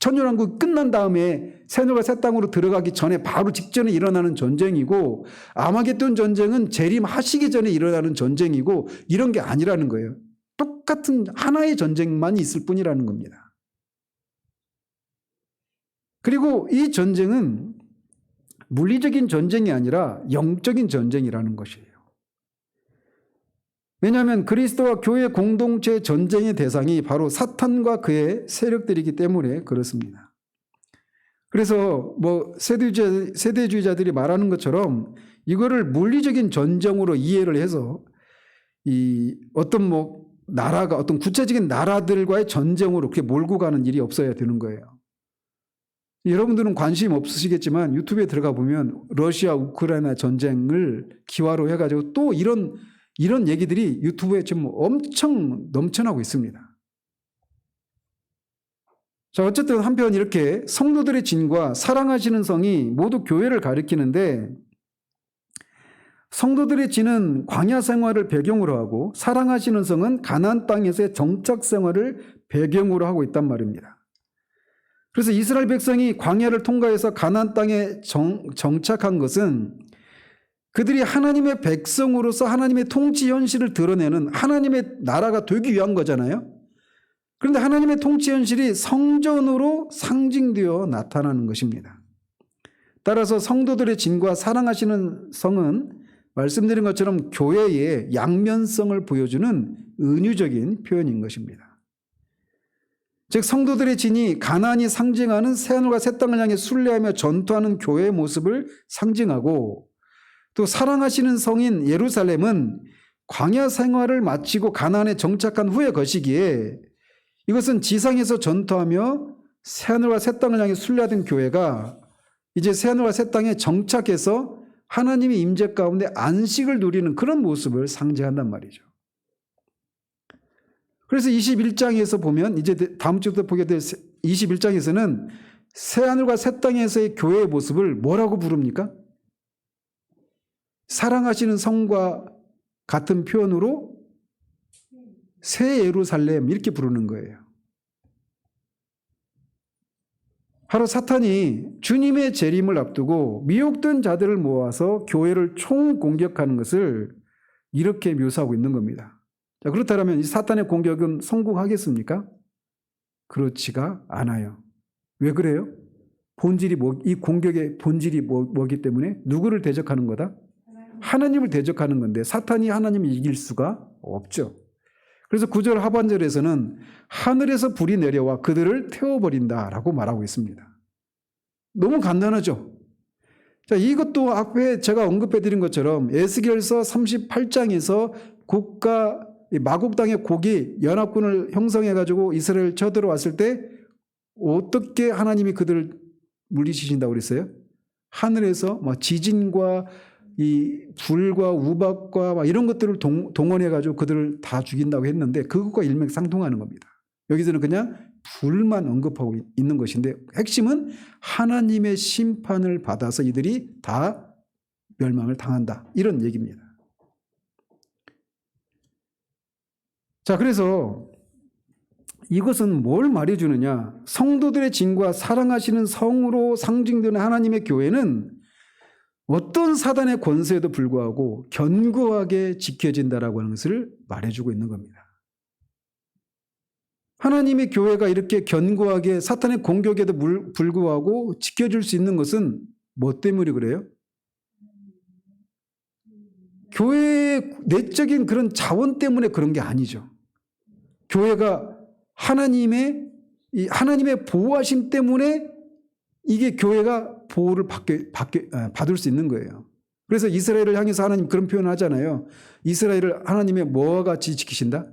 Speaker 1: 천년왕국이 끝난 다음에 새하늘과 새 땅으로 들어가기 전에 바로 직전에 일어나는 전쟁이고 아마겟돈 전쟁은 재림하시기 전에 일어나는 전쟁이고 이런 게 아니라는 거예요. 똑같은 하나의 전쟁만 있을 뿐이라는 겁니다. 그리고 이 전쟁은 물리적인 전쟁이 아니라 영적인 전쟁이라는 것이에요. 왜냐하면 그리스도와 교회 공동체 전쟁의 대상이 바로 사탄과 그의 세력들이기 때문에 그렇습니다. 그래서 세대주의자들이 말하는 것처럼 이거를 물리적인 전쟁으로 이해를 해서 이 어떤 뭐 나라가 어떤 구체적인 나라들과의 전쟁으로 그렇게 몰고 가는 일이 없어야 되는 거예요. 여러분들은 관심 없으시겠지만 유튜브에 들어가 보면 러시아 우크라이나 전쟁을 기화로 해가지고 또 이런 얘기들이 유튜브에 지금 엄청 넘쳐나고 있습니다. 자, 어쨌든 한편 이렇게 성도들의 진과 사랑하시는 성이 모두 교회를 가리키는데, 성도들의 진은 광야 생활을 배경으로 하고 사랑하시는 성은 가나안 땅에서의 정착 생활을 배경으로 하고 있단 말입니다. 그래서 이스라엘 백성이 광야를 통과해서 가나안 땅에 정착한 것은 그들이 하나님의 백성으로서 하나님의 통치 현실을 드러내는 하나님의 나라가 되기 위한 거잖아요. 그런데 하나님의 통치 현실이 성전으로 상징되어 나타나는 것입니다. 따라서 성도들의 진과 사랑하시는 성은 말씀드린 것처럼 교회의 양면성을 보여주는 은유적인 표현인 것입니다. 즉 성도들의 진이 가나안이 상징하는 새하늘과 새 땅을 향해 순례하며 전투하는 교회의 모습을 상징하고, 또 사랑하시는 성인 예루살렘은 광야 생활을 마치고 가나안에 정착한 후의 것이기에 이것은 지상에서 전투하며 새하늘과 새 땅을 향해 순례하던 교회가 이제 새하늘과 새 땅에 정착해서 하나님의 임재 가운데 안식을 누리는 그런 모습을 상징한단 말이죠. 그래서 21장에서 보면 이제 다음 주부터 보게 될 21장에서는 새하늘과 새 땅에서의 교회의 모습을 뭐라고 부릅니까? 사랑하시는 성과 같은 표현으로 새 예루살렘 이렇게 부르는 거예요. 바로 사탄이 주님의 재림을 앞두고 미혹된 자들을 모아서 교회를 총공격하는 것을 이렇게 묘사하고 있는 겁니다. 자, 그렇다면 이 사탄의 공격은 성공하겠습니까? 그렇지가 않아요. 왜 그래요? 이 공격의 본질이 뭐기 때문에? 누구를 대적하는 거다? 하나님을 대적하는 건데 사탄이 하나님을 이길 수가 없죠. 그래서 9절 하반절에서는 하늘에서 불이 내려와 그들을 태워버린다라고 말하고 있습니다. 너무 간단하죠? 자, 이것도 앞에 제가 언급해드린 것처럼 에스겔서 38장에서 마국 땅의 곡이 연합군을 형성해가지고 이스라엘 쳐들어왔을 때 어떻게 하나님이 그들을 물리치신다고 그랬어요? 하늘에서 지진과 이 불과 우박과 이런 것들을 동원해가지고 그들을 다 죽인다고 했는데 그것과 일맥상통하는 겁니다. 여기서는 그냥 불만 언급하고 있는 것인데 핵심은 하나님의 심판을 받아서 이들이 다 멸망을 당한다. 이런 얘기입니다. 자, 그래서 이것은 뭘 말해주느냐? 성도들의 진과 사랑하시는 성으로 상징되는 하나님의 교회는 어떤 사단의 권세에도 불구하고 견고하게 지켜진다라고 하는 것을 말해주고 있는 겁니다. 하나님의 교회가 이렇게 견고하게 사탄의 공격에도 불구하고 지켜줄 수 있는 것은 뭐 때문에 그래요? 교회의 내적인 그런 자원 때문에 그런 게 아니죠. 교회가 하나님의 보호하심 때문에 이게 교회가 보호를 받을 수 있는 거예요. 그래서 이스라엘을 향해서 하나님 그런 표현을 하잖아요. 이스라엘을 하나님의 뭐와 같이 지키신다?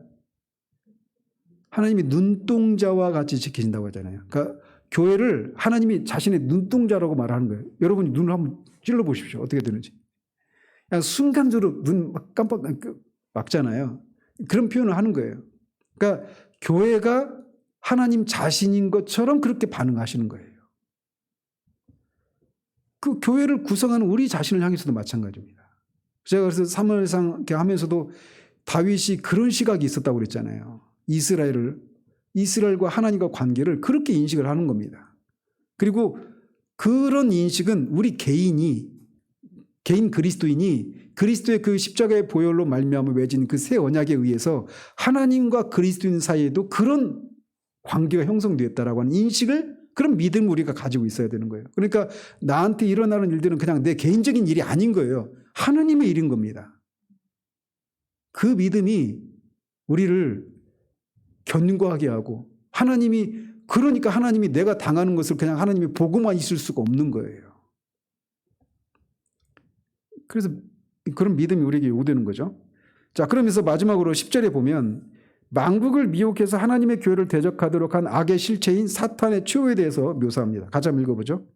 Speaker 1: 하나님이 눈동자와 같이 지키신다고 하잖아요. 그러니까 교회를 하나님이 자신의 눈동자라고 말하는 거예요. 여러분이 눈을 한번 찔러 보십시오. 어떻게 되는지. 그냥 순간적으로 눈 막 깜빡 막잖아요. 그런 표현을 하는 거예요. 그러니까 교회가 하나님 자신인 것처럼 그렇게 반응하시는 거예요. 그 교회를 구성하는 우리 자신을 향해서도 마찬가지입니다. 제가 그래서 사무엘상 하면서도 다윗이 그런 시각이 있었다고 그랬잖아요. 이스라엘과 하나님과 관계를 그렇게 인식을 하는 겁니다. 그리고 그런 인식은 우리 개인 그리스도인이 그리스도의 그 십자가의 보혈로 말미암아 맺은 그 새 언약에 의해서 하나님과 그리스도인 사이에도 그런 관계가 형성되었다라고 하는 인식을, 그런 믿음을 우리가 가지고 있어야 되는 거예요. 그러니까 나한테 일어나는 일들은 그냥 내 개인적인 일이 아닌 거예요. 하나님의 일인 겁니다. 그 믿음이 우리를 견고하게 하고 그러니까 하나님이 내가 당하는 것을 그냥 하나님이 보고만 있을 수가 없는 거예요. 그래서 그런 믿음이 우리에게 요구되는 거죠. 자, 그러면서 마지막으로 10절에 보면 만국을 미혹해서 하나님의 교회를 대적하도록 한 악의 실체인 사탄의 최후에 대해서 묘사합니다. 같이 한번 읽어보죠.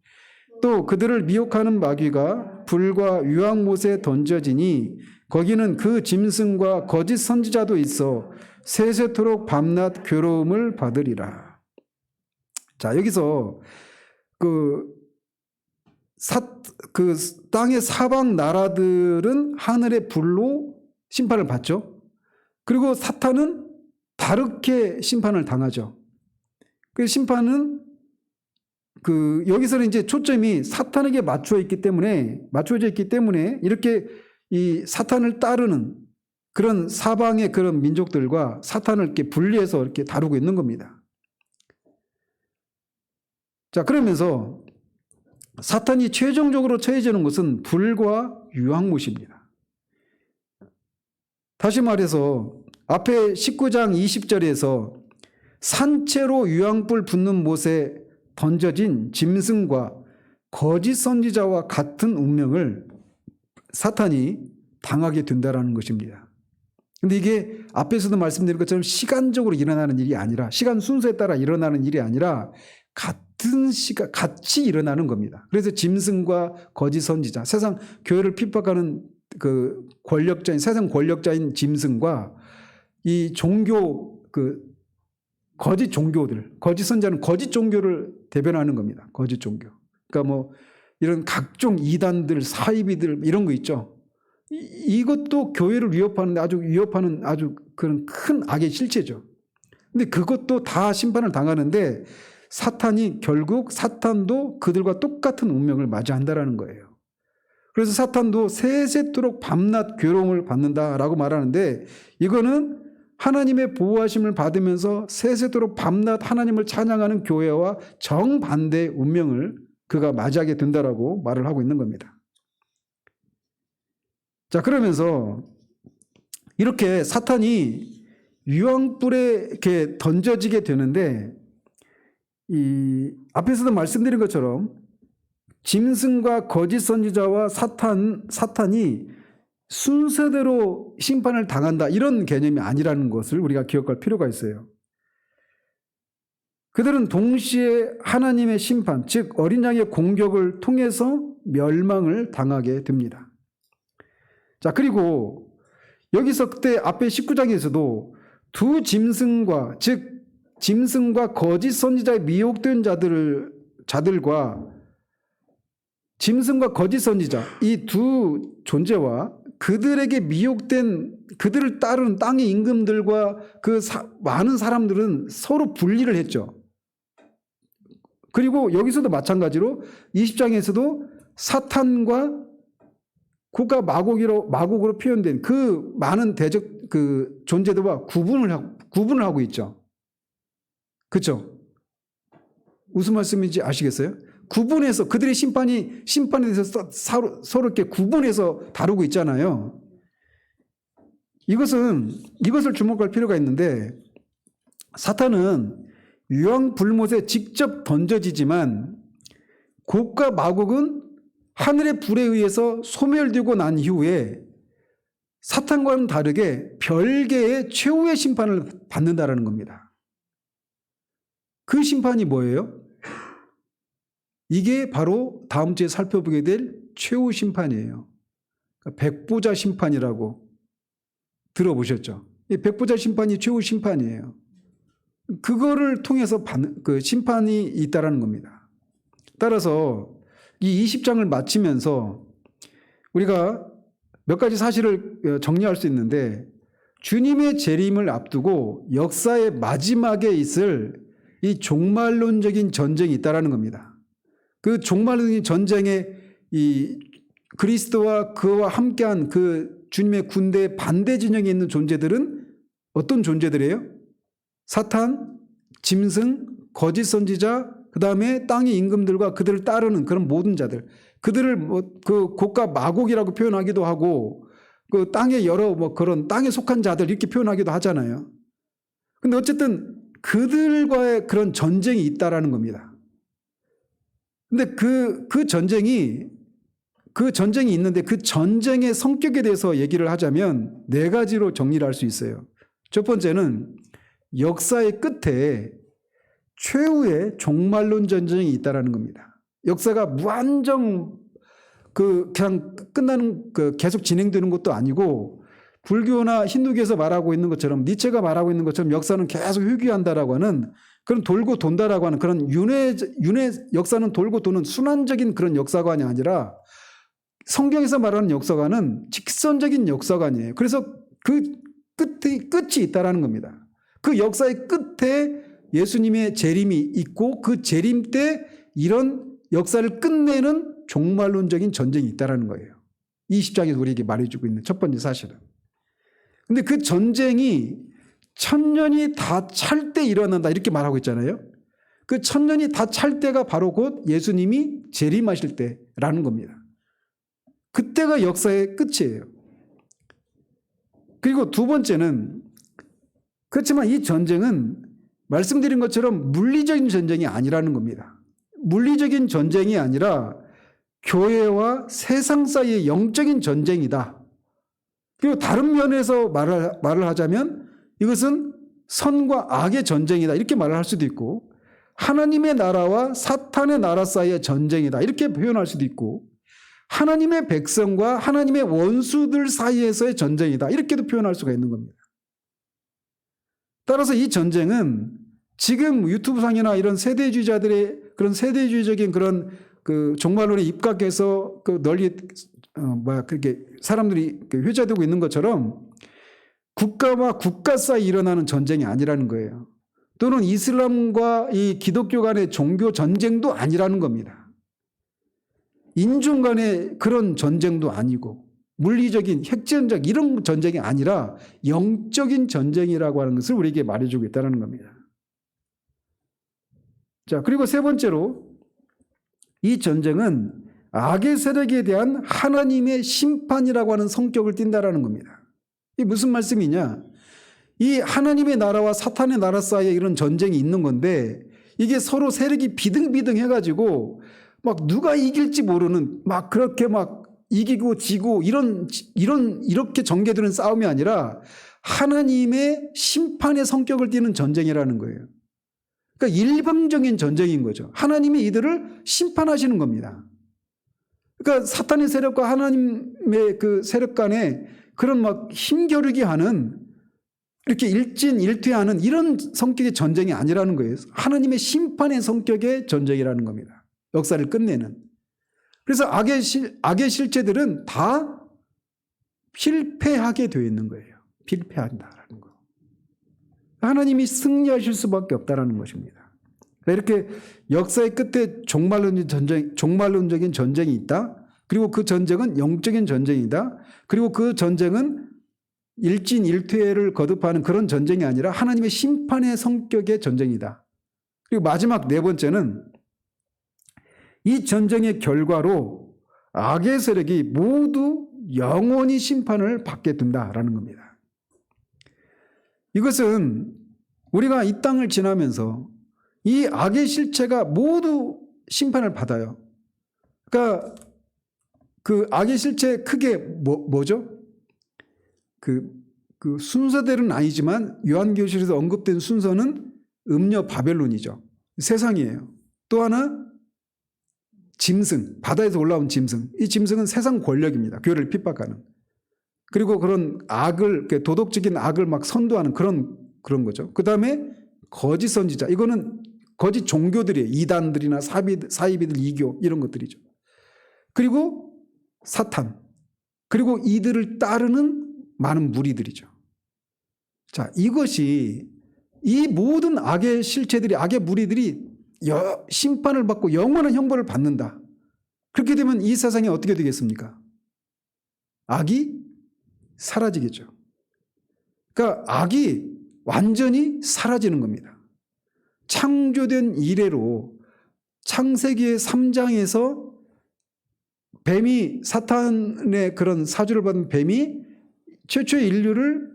Speaker 1: 또 그들을 미혹하는 마귀가 불과 유황못에 던져지니 거기는 그 짐승과 거짓 선지자도 있어 세세토록 밤낮 괴로움을 받으리라. 자, 여기서 그 땅의 사방 나라들은 하늘의 불로 심판을 받죠. 그리고 사탄은 다르게 심판을 당하죠. 그 심판은 여기서는 이제 초점이 사탄에게 맞춰져 있기 때문에 이렇게 이 사탄을 따르는 그런 사방의 그런 민족들과 사탄을 이렇게 분리해서 이렇게 다루고 있는 겁니다. 자, 그러면서 사탄이 최종적으로 처해지는 것은 불과 유황못입니다. 다시 말해서 앞에 19장 20절에서 산채로 유황불 붙는 못에 던져진 짐승과 거짓 선지자와 같은 운명을 사탄이 당하게 된다는 것입니다. 근데 이게 앞에서도 말씀드린 것처럼 시간적으로 일어나는 일이 아니라, 시간 순서에 따라 일어나는 일이 아니라 같이 일어나는 겁니다. 그래서 짐승과 거짓 선지자, 세상 교회를 핍박하는 그 권력자인, 세상 권력자인 짐승과 이 종교, 거짓 종교들, 거짓 선지자는 거짓 종교를 대변하는 겁니다. 거짓 종교. 그러니까 뭐 이런 각종 이단들, 사이비들 이런 거 있죠. 이것도 교회를 위협하는 아주 그런 큰 악의 실체죠. 근데 그것도 다 심판을 당하는데 결국 사탄도 그들과 똑같은 운명을 맞이한다라는 거예요. 그래서 사탄도 세세토록 밤낮 괴로움을 받는다라고 말하는데 이거는 하나님의 보호하심을 받으면서 세세토록 밤낮 하나님을 찬양하는 교회와 정반대의 운명을 그가 맞이하게 된다라고 말을 하고 있는 겁니다. 자, 그러면서 이렇게 사탄이 유황불에 이렇게 던져지게 되는데 이 앞에서도 말씀드린 것처럼 짐승과 거짓 선지자와 사탄이 순서대로 심판을 당한다 이런 개념이 아니라는 것을 우리가 기억할 필요가 있어요. 그들은 동시에 하나님의 심판, 즉 어린 양의 공격을 통해서 멸망을 당하게 됩니다. 자, 그리고 여기서 그때 앞에 19장에서도 두 짐승과, 즉 짐승과 거짓 선지자에 미혹된 자들과 짐승과 거짓 선지자, 이 두 존재와 그들에게 미혹된, 그들을 따르는 땅의 임금들과 많은 사람들은 서로 분리를 했죠. 그리고 여기서도 마찬가지로 20장에서도 사탄과 국가 마곡으로 표현된 그 많은 존재들과 구분을 하고 있죠. 그렇죠? 무슨 말씀인지 아시겠어요? 구분해서 그들의 심판에 대해서 서로 이렇게 구분해서 다루고 있잖아요. 이것을 주목할 필요가 있는데 사탄은 유황불못에 직접 던져지지만 곡과 마곡은 하늘의 불에 의해서 소멸되고 난 이후에 사탄과는 다르게 별개의 최후의 심판을 받는다라는 겁니다. 그 심판이 뭐예요? 이게 바로 다음 주에 살펴보게 될 최후 심판이에요. 백보자 심판이라고 들어보셨죠? 이 백보자 심판이 최후 심판이에요. 그거를 통해서 받는 그 심판이 있다라는 겁니다. 따라서 이 20장을 마치면서 우리가 몇 가지 사실을 정리할 수 있는데 주님의 재림을 앞두고 역사의 마지막에 있을 이 종말론적인 전쟁이 있다라는 겁니다. 그 종말론적인 전쟁에 이 그리스도와 그와 함께한 그 주님의 군대의 반대 진영에 있는 존재들은 어떤 존재들이에요? 사탄, 짐승, 거짓 선지자, 그 다음에 땅의 임금들과 그들을 따르는 그런 모든 자들, 그들을 그 곡과 마곡이라고 표현하기도 하고 그 땅의 여러 그런 땅에 속한 자들 이렇게 표현하기도 하잖아요. 근데 어쨌든 그들과의 그런 전쟁이 있다라는 겁니다. 근데 그 전쟁이 그 전쟁이 있는데 그 전쟁의 성격에 대해서 얘기를 하자면 네 가지로 정리를 할 수 있어요. 첫 번째는 역사의 끝에 최후의 종말론 전쟁이 있다라는 겁니다. 역사가 무한정 그냥 끝나는 계속 진행되는 것도 아니고 불교나 힌두교에서 말하고 있는 것처럼 니체가 말하고 있는 것처럼 역사는 계속 회귀한다라고 하는 그런 돌고 돈다라고 하는 그런 윤회 역사는 돌고 도는 순환적인 그런 역사관이 아니라 성경에서 말하는 역사관은 직선적인 역사관이에요. 그래서 그 끝이 있다라는 겁니다. 그 역사의 끝에 예수님의 재림이 있고 그 재림 때 이런 역사를 끝내는 종말론적인 전쟁이 있다라는 거예요. 20장에서 우리에게 말해주고 있는 첫 번째 사실은. 근데 그 전쟁이 1000년이 다 찰 때 일어난다 이렇게 말하고 있잖아요. 그 1000년이 다 찰 때가 바로 곧 예수님이 재림하실 때라는 겁니다. 그때가 역사의 끝이에요. 그리고 두 번째는 그렇지만 이 전쟁은 말씀드린 것처럼 물리적인 전쟁이 아니라는 겁니다. 물리적인 전쟁이 아니라 교회와 세상 사이의 영적인 전쟁이다. 그리고 다른 면에서 말을 하자면 이것은 선과 악의 전쟁이다 이렇게 말을 할 수도 있고 하나님의 나라와 사탄의 나라 사이의 전쟁이다 이렇게 표현할 수도 있고 하나님의 백성과 하나님의 원수들 사이에서의 전쟁이다 이렇게도 표현할 수가 있는 겁니다. 따라서 이 전쟁은 지금 유튜브상이나 이런 세대주의자들의 그런 세대주의적인 그런 그 종말론에 입각해서 그 널리 그렇게 사람들이 회자되고 있는 것처럼 국가와 국가 사이 일어나는 전쟁이 아니라는 거예요. 또는 이슬람과 이 기독교 간의 종교 전쟁도 아니라는 겁니다. 인종 간의 그런 전쟁도 아니고 물리적인 핵전쟁 이런 전쟁이 아니라 영적인 전쟁이라고 하는 것을 우리에게 말해주고 있다는 겁니다. 자, 그리고 세 번째로 이 전쟁은 악의 세력에 대한 하나님의 심판이라고 하는 성격을 띈다라는 겁니다. 이게 무슨 말씀이냐? 이 하나님의 나라와 사탄의 나라 사이에 이런 전쟁이 있는 건데 이게 서로 세력이 비등비등해가지고 막 누가 이길지 모르는 막 그렇게 막 이기고 지고 이렇게 전개되는 싸움이 아니라 하나님의 심판의 성격을 띠는 전쟁이라는 거예요. 그러니까 일방적인 전쟁인 거죠. 하나님이 이들을 심판하시는 겁니다. 그러니까 사탄의 세력과 하나님의 그 세력 간에 그런 막 힘겨루기 하는 이렇게 일진일퇴하는 이런 성격의 전쟁이 아니라는 거예요. 하나님의 심판의 성격의 전쟁이라는 겁니다. 역사를 끝내는. 그래서 악의 실체들은 다 필패하게 되어 있는 거예요. 필패한다라는 거. 하나님이 승리하실 수밖에 없다라는 것입니다. 이렇게 역사의 끝에 종말론적인 전쟁이 있다. 그리고 그 전쟁은 영적인 전쟁이다. 그리고 그 전쟁은 일진일퇴를 거듭하는 그런 전쟁이 아니라 하나님의 심판의 성격의 전쟁이다. 그리고 마지막 네 번째는 이 전쟁의 결과로 악의 세력이 모두 영원히 심판을 받게 된다라는 겁니다. 이것은 우리가 이 땅을 지나면서 이 악의 실체가 모두 심판을 받아요. 그러니까 그 악의 실체 크게 뭐죠? 그 순서대로는 아니지만 요한계시록에서 언급된 순서는 음녀 바벨론이죠. 세상이에요. 또 하나 짐승, 바다에서 올라온 짐승. 이 짐승은 세상 권력입니다. 교회를 핍박하는. 그리고 그런 악을, 도덕적인 악을 막 선도하는 그런 거죠. 그 다음에 거짓 선지자. 이거는 거짓 종교들이에요. 이단들이나 사이비들, 이교 이런 것들이죠. 그리고 사탄. 그리고 이들을 따르는 많은 무리들이죠. 자, 이것이 이 모든 악의 실체들이, 악의 무리들이 심판을 받고 영원한 형벌을 받는다. 그렇게 되면 이 세상이 어떻게 되겠습니까? 악이 사라지겠죠. 그러니까 악이 완전히 사라지는 겁니다. 창조된 이래로 창세기의 3장에서 뱀이, 사탄의 그런 사주를 받은 뱀이 최초의 인류를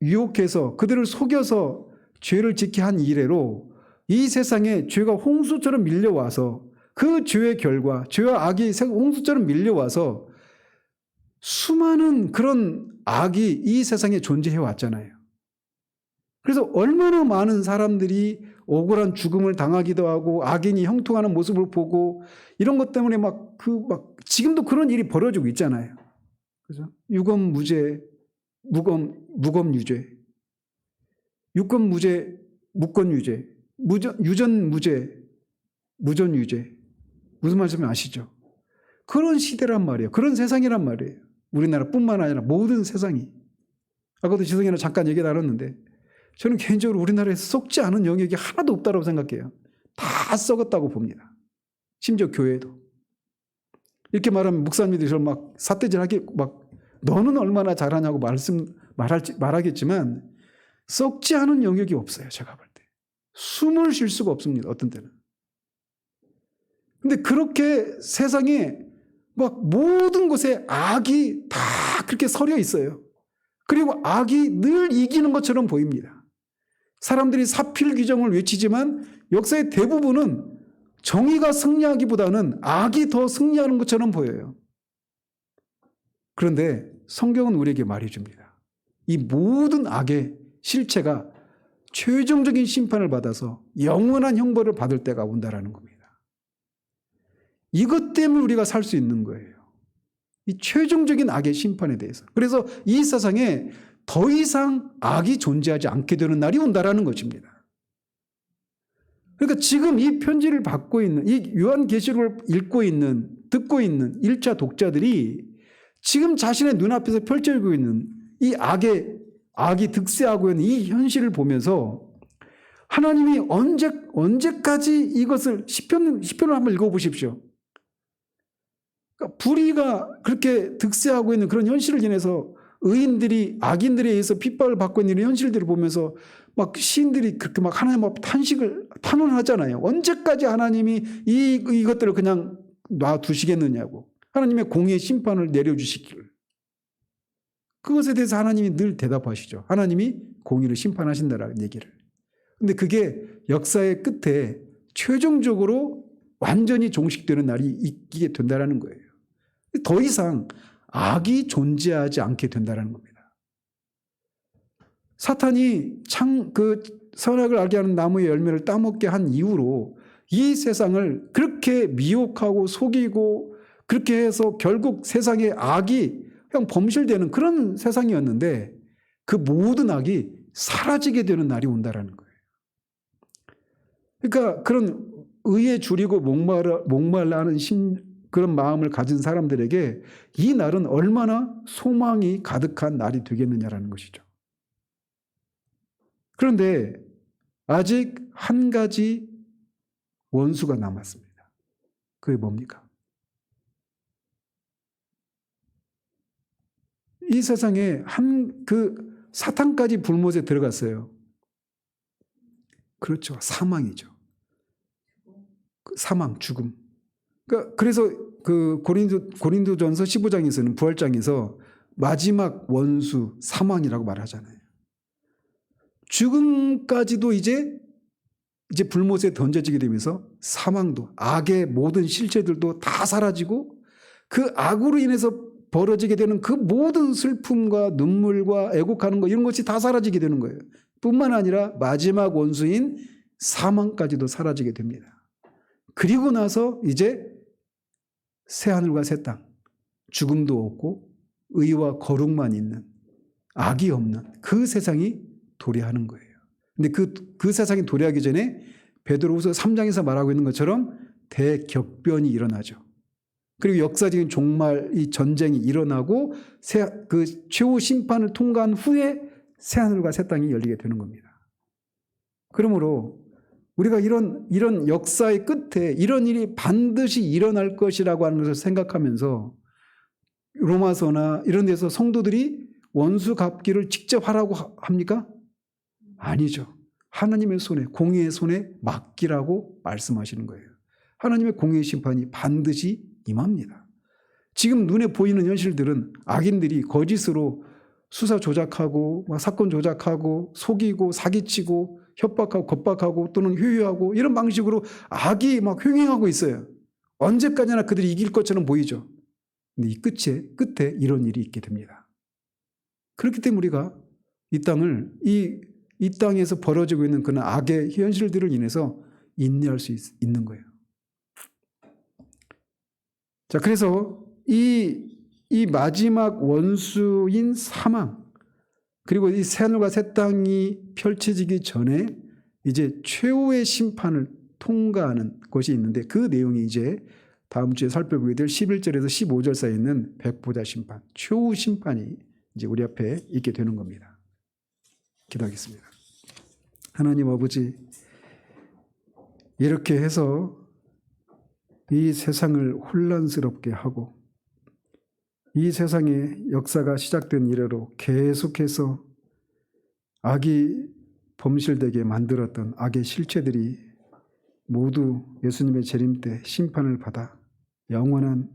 Speaker 1: 유혹해서 그들을 속여서 죄를 짓게 한 이래로 이 세상에 죄가 홍수처럼 밀려와서 그 죄의 결과, 죄와 악이 홍수처럼 밀려와서 수많은 그런 악이 이 세상에 존재해 왔잖아요. 그래서 얼마나 많은 사람들이 억울한 죽음을 당하기도 하고 악인이 형통하는 모습을 보고 이런 것 때문에 지금도 그런 일이 벌어지고 있잖아요. 그래서 유검무죄, 무검유죄, 유검무죄, 무건유죄, 유전무죄, 무전유죄. 무슨 말씀인지 아시죠? 그런 시대란 말이에요. 그런 세상이란 말이에요. 우리나라뿐만 아니라 모든 세상이. 아까도 지성이랑 잠깐 얘기 나눴는데 저는 개인적으로 우리나라에서 썩지 않은 영역이 하나도 없다고 생각해요. 다 썩었다고 봅니다. 심지어 교회도. 이렇게 말하면 목사님들이 저를 막 삿대질하게 너는 얼마나 잘하냐고 말하겠지만 썩지 않은 영역이 없어요. 제가 볼 때. 숨을 쉴 수가 없습니다. 어떤 때는. 근데 그렇게 세상에 모든 곳에 악이 다 그렇게 서려 있어요. 그리고 악이 늘 이기는 것처럼 보입니다. 사람들이 사필귀정을 외치지만 역사의 대부분은 정의가 승리하기보다는 악이 더 승리하는 것처럼 보여요. 그런데 성경은 우리에게 말해줍니다. 이 모든 악의 실체가 최종적인 심판을 받아서 영원한 형벌을 받을 때가 온다라는 겁니다. 이것 때문에 우리가 살 수 있는 거예요. 이 최종적인 악의 심판에 대해서. 그래서 이 세상에 더 이상 악이 존재하지 않게 되는 날이 온다라는 것입니다. 그러니까 지금 이 편지를 받고 있는, 이 요한계시록을 읽고 있는, 듣고 있는 1차 독자들이 지금 자신의 눈앞에서 펼쳐지고 있는 이 악이 득세하고 있는 이 현실을 보면서 하나님이 언제까지 이것을 시편을 한번 읽어보십시오. 그러니까 불의가 그렇게 득세하고 있는 그런 현실을 인해서 의인들이 악인들에 의해서 핍박을 받고 있는 현실들을 보면서 시인들이 그렇게 하나님 앞에 탄원하잖아요. 언제까지 하나님이 이것들을 그냥 놔두시겠느냐고. 하나님의 공의의 심판을 내려주시기를. 그것에 대해서 하나님이 늘 대답하시죠. 하나님이 공의를 심판하신다라는 얘기를. 근데 그게 역사의 끝에 최종적으로 완전히 종식되는 날이 있게 된다는 거예요. 더 이상 악이 존재하지 않게 된다는 겁니다. 사탄이 선악을 알게 하는 나무의 열매를 따먹게 한 이후로 이 세상을 그렇게 미혹하고 속이고 그렇게 해서 결국 세상에 악이 그냥 범실되는 그런 세상이었는데 그 모든 악이 사라지게 되는 날이 온다라는 거예요. 그러니까 그런 의에 줄이고 목말라 하는 그런 마음을 가진 사람들에게 이 날은 얼마나 소망이 가득한 날이 되겠느냐라는 것이죠. 그런데 아직 한 가지 원수가 남았습니다. 그게 뭡니까? 이 세상에 사탄까지 불못에 들어갔어요. 그렇죠. 사망이죠. 사망, 죽음. 그래서 고린도전서 15장에서는 부활장에서 마지막 원수 사망이라고 말하잖아요. 죽음까지도 이제 불못에 던져지게 되면서 사망도 악의 모든 실체들도 다 사라지고 그 악으로 인해서 벌어지게 되는 그 모든 슬픔과 눈물과 애곡하는 거 이런 것이 다 사라지게 되는 거예요. 뿐만 아니라 마지막 원수인 사망까지도 사라지게 됩니다. 그리고 나서 이제 새하늘과 새 땅, 죽음도 없고 의와 거룩만 있는 악이 없는 그 세상이 도래하는 거예요. 근데 그 세상이 도래하기 전에 베드로후서 3장에서 말하고 있는 것처럼 대격변이 일어나죠. 그리고 역사적인 종말 이 전쟁이 일어나고 그 최후 심판을 통과한 후에 새하늘과 새 땅이 열리게 되는 겁니다. 그러므로 우리가 이런 역사의 끝에 이런 일이 반드시 일어날 것이라고 하는 것을 생각하면서 로마서나 이런 데서 성도들이 원수 갚기를 직접 하라고 합니까? 아니죠. 하나님의 손에, 공의의 손에 맡기라고 말씀하시는 거예요. 하나님의 공의의 심판이 반드시 임합니다. 지금 눈에 보이는 현실들은 악인들이 거짓으로 수사 조작하고 사건 조작하고 속이고 사기치고 협박하고 겁박하고 또는 회유하고 이런 방식으로 악이 횡행하고 있어요. 언제까지나 그들이 이길 것처럼 보이죠. 근데 이 끝에 이런 일이 있게 됩니다. 그렇기 때문에 우리가 이 땅을 이 땅에서 벌어지고 있는 그런 악의 현실들을 인해서 인내할 수 있는 거예요. 자, 그래서 이 마지막 원수인 사망, 그리고 이 새하늘과 새 땅이 펼쳐지기 전에 이제 최후의 심판을 통과하는 것이 있는데, 그 내용이 이제 다음 주에 살펴보게 될 11절에서 15절 사이에 있는 백보자 심판, 최후 심판이 이제 우리 앞에 있게 되는 겁니다. 기도하겠습니다. 하나님 아버지, 이렇게 해서 이 세상을 혼란스럽게 하고 이 세상의 역사가 시작된 이래로 계속해서 악이 범실되게 만들었던 악의 실체들이 모두 예수님의 재림 때 심판을 받아 영원한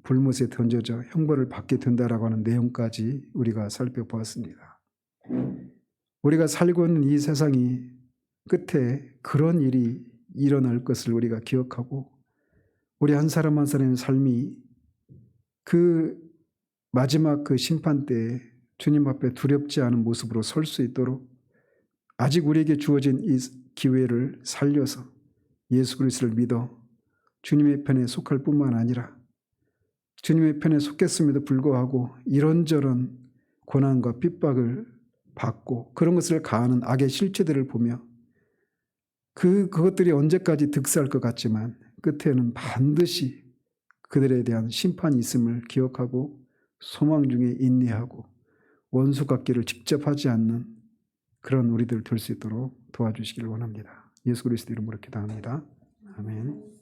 Speaker 1: 불못에 던져져 형벌을 받게 된다라고 하는 내용까지 우리가 살펴보았습니다. 우리가 살고 있는 이 세상이 끝에 그런 일이 일어날 것을 우리가 기억하고, 우리 한 사람 한 사람의 삶이 그 마지막 그 심판 때에 주님 앞에 두렵지 않은 모습으로 설 수 있도록 아직 우리에게 주어진 이 기회를 살려서 예수 그리스도를 믿어 주님의 편에 속할 뿐만 아니라 주님의 편에 속했음에도 불구하고 이런저런 고난과 핍박을 받고 그런 것을 가하는 악의 실체들을 보며 그것들이 언제까지 득세할 것 같지만 끝에는 반드시 그들에 대한 심판이 있음을 기억하고 소망 중에 인내하고 원수 갚기를 직접 하지 않는 그런 우리들 될 수 있도록 도와주시기를 원합니다. 예수 그리스도 이름으로 기도합니다. 아멘.